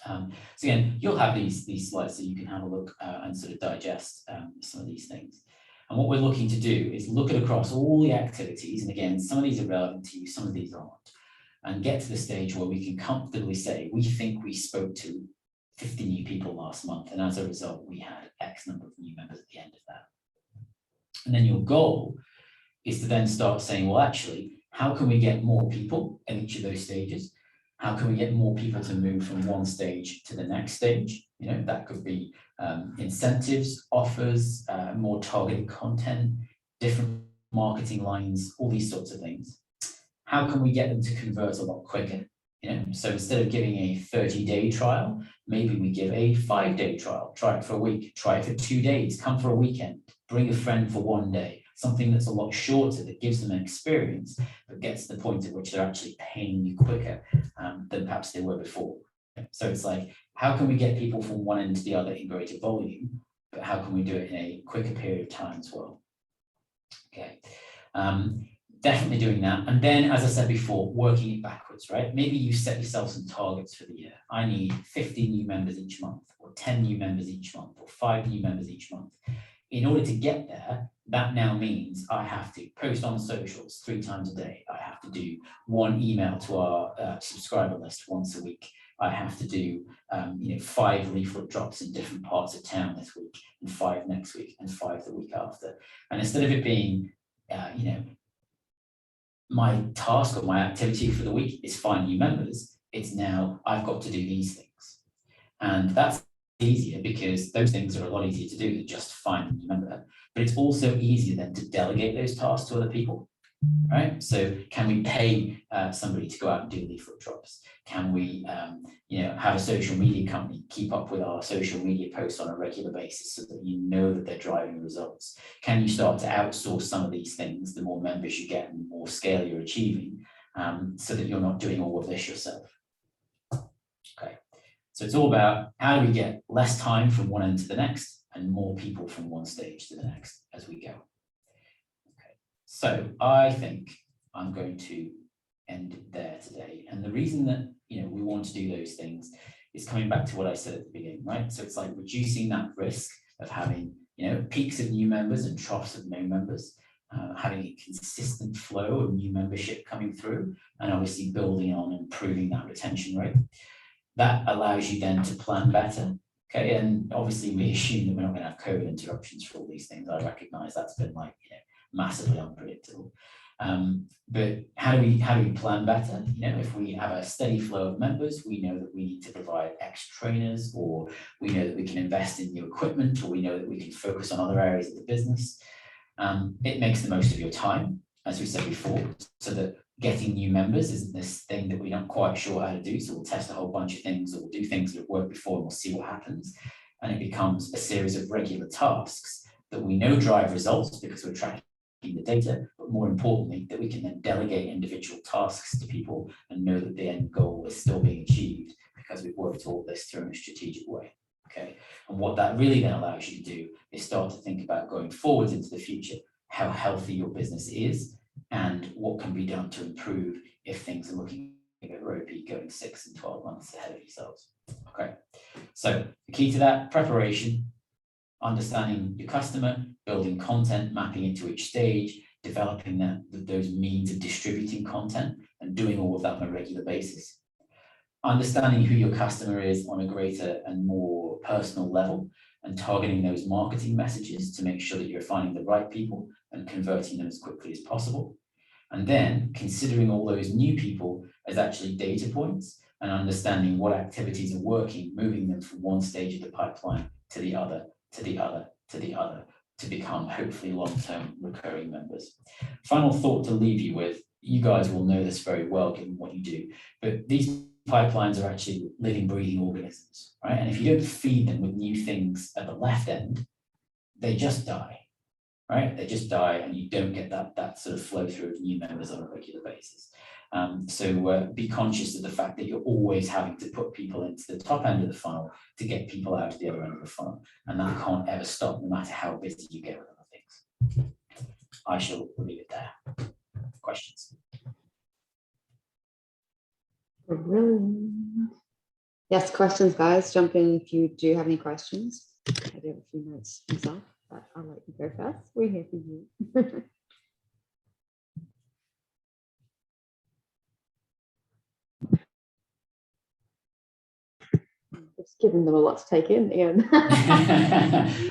So again, you'll have these slides so you can have a look and sort of digest some of these things. And what we're looking to do is look at across all the activities. And again, some of these are relevant to you, some of these aren't. and get to the stage where we can comfortably say, we think we spoke to 50 new people last month, and as a result, we had X number of new members at the end of that. And then your goal is to then start saying, well, actually, how can we get more people in each of those stages? How can we get more people to move from one stage to the next stage? You know, that could be incentives, offers, more targeted content, different marketing lines, all these sorts of things. How can we get them to convert a lot quicker? You know, so instead of giving a 30-day trial, maybe we give a 5-day trial. Try it for a week, try it for 2 days, come for a weekend, bring a friend for 1 day, something that's a lot shorter that gives them an experience, but gets to the point at which they're actually paying you quicker than perhaps they were before. So it's like, how can we get people from one end to the other in greater volume, but how can we do it in a quicker period of time as well? Okay. Definitely doing that. And then, as I said before, working it backwards, right? Maybe you set yourself some targets for the year. I need 50 new members each month, or 10 new members each month, or 5 new members each month. In order to get there, that now means I have to post on socials 3 times a day. I have to do 1 email to our subscriber list once a week. I have to do 5 leaflet drops in different parts of town this week, and 5 next week, and 5 the week after. And instead of it being, my task or my activity for the week is find new members, it's now I've got to do these things. And that's easier because those things are a lot easier to do than just find a new member. But it's also easier then to delegate those tasks to other people, right? So can we pay somebody to go out and do leaflet drops? Can we have a social media company keep up with our social media posts on a regular basis so that you know that they're driving results? Can you start to outsource some of these things, the more members you get and the more scale you're achieving, so that you're not doing all of this yourself? Okay, so it's all about how do we get less time from one end to the next and more people from one stage to the next as we go. Okay, so I think I'm going to end it there today. And the reason that we want to do those things is coming back to what I said at the beginning, right? So it's like reducing that risk of having peaks of new members and troughs of no members, having a consistent flow of new membership coming through, and obviously building on and improving that retention rate. That allows you then to plan better. Okay, and obviously we assume that we're not going to have COVID interruptions for all these things. I recognize that's been massively unpredictable. But how do we plan better? If we have a steady flow of members, we know that we need to provide extra trainers, or we know that we can invest in new equipment, or we know that we can focus on other areas of the business. It makes the most of your time, as we said before, so that getting new members isn't this thing that we're not quite sure how to do. So we'll test a whole bunch of things, or we'll do things that have worked before, and we'll see what happens. And it becomes a series of regular tasks that we know drive results because we're tracking the data, but more importantly, that we can then delegate individual tasks to people and know that the end goal is still being achieved because we've worked all this through in a strategic way. Okay, and what that really then allows you to do is start to think about going forward into the future, how healthy your business is and what can be done to improve if things are looking a bit ropey going 6 and 12 months ahead of yourselves. Okay, so the key to that: preparation, understanding your customer, building content, mapping it to each stage, developing those means of distributing content and doing all of that on a regular basis. Understanding who your customer is on a greater and more personal level and targeting those marketing messages to make sure that you're finding the right people and converting them as quickly as possible. And then considering all those new people as actually data points and understanding what activities are working, moving them from one stage of the pipeline to the other, to the other, to the other, to become hopefully long-term recurring members. Final thought to leave you with: you guys will know this very well given what you do, but these pipelines are actually living, breathing organisms, right? And if you don't feed them with new things at the left end, they just die, right? They just die, and you don't get that sort of flow through of new members on a regular basis. So be conscious of the fact that you're always having to put people into the top end of the funnel to get people out of the other end of the funnel, and that can't ever stop, no matter how busy you get with other things. I shall leave it there. Questions? Brilliant. Yes, questions, guys. Jump in if you do have any questions. I do have a few notes myself, but I'll let you go first. We're here for you. it's given them a lot to take in, Ian.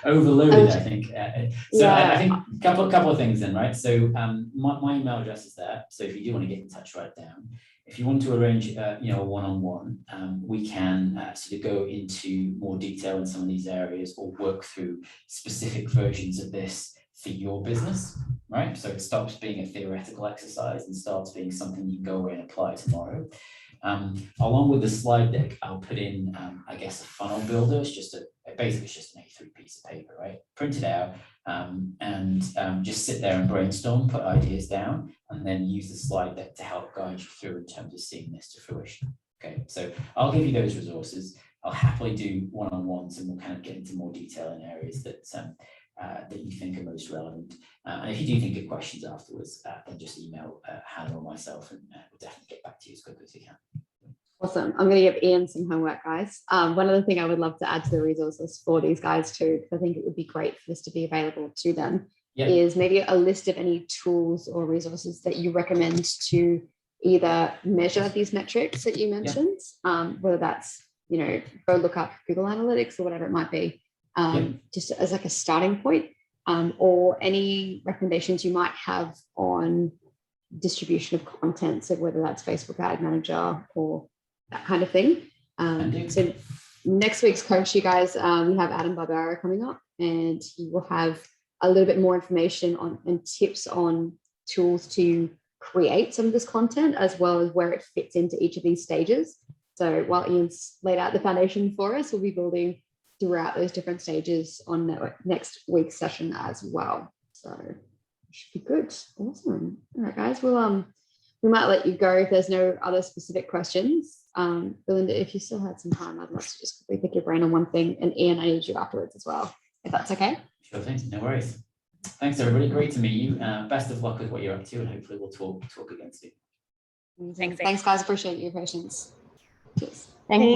Overloaded, I think. So Yeah. I think a couple of things then, right? So my email address is there. So if you do want to get in touch, write it down. If you want to arrange, you know, a one-on-one, we can sort of go into more detail in some of these areas or work through specific versions of this for your business, right? So it stops being a theoretical exercise and starts being something you can go away and apply tomorrow. Along with the slide deck, I'll put in, I guess, a funnel builder. It's just basically it's just an A3 piece of paper, right? Print it out and just sit there and brainstorm, put ideas down, and then use the slide deck to help guide you through in terms of seeing this to fruition. Okay, so I'll give you those resources. I'll happily do one-on-ones, and we'll kind of get into more detail in areas that that you think are most relevant. And if you do think of questions afterwards, then just email Hannah or myself, and we'll definitely get back to you as quickly as we can. Awesome. I'm going to give Ian some homework, guys. One other thing I would love to add to the resources for these guys too, because I think it would be great for this to be available to them, is maybe a list of any tools or resources that you recommend to either measure these metrics that you mentioned, whether that's, you know, go look up Google Analytics or whatever it might be, just as like a starting point, or any recommendations you might have on distribution of content, so whether that's Facebook Ad Manager or that kind of thing. So next week's coach, you guys, we have Adam Barbera coming up, and he will have a little bit more information on and tips on tools to create some of this content, as well as where it fits into each of these stages. So while Ian's laid out the foundation for us, we'll be building throughout those different stages on next week's session as well. So it should be good. Awesome. All right, guys. Well, we might let you go if there's no other specific questions. Belinda, if you still had some time, I'd love to just quickly pick your brain on one thing. And Ian, I need you afterwards as well, if that's okay. Sure thing, no worries. Thanks, everybody. Great to meet you. Best of luck with what you're up to, and hopefully we'll talk again soon. Thanks, guys. Appreciate your patience. Cheers. Thank you.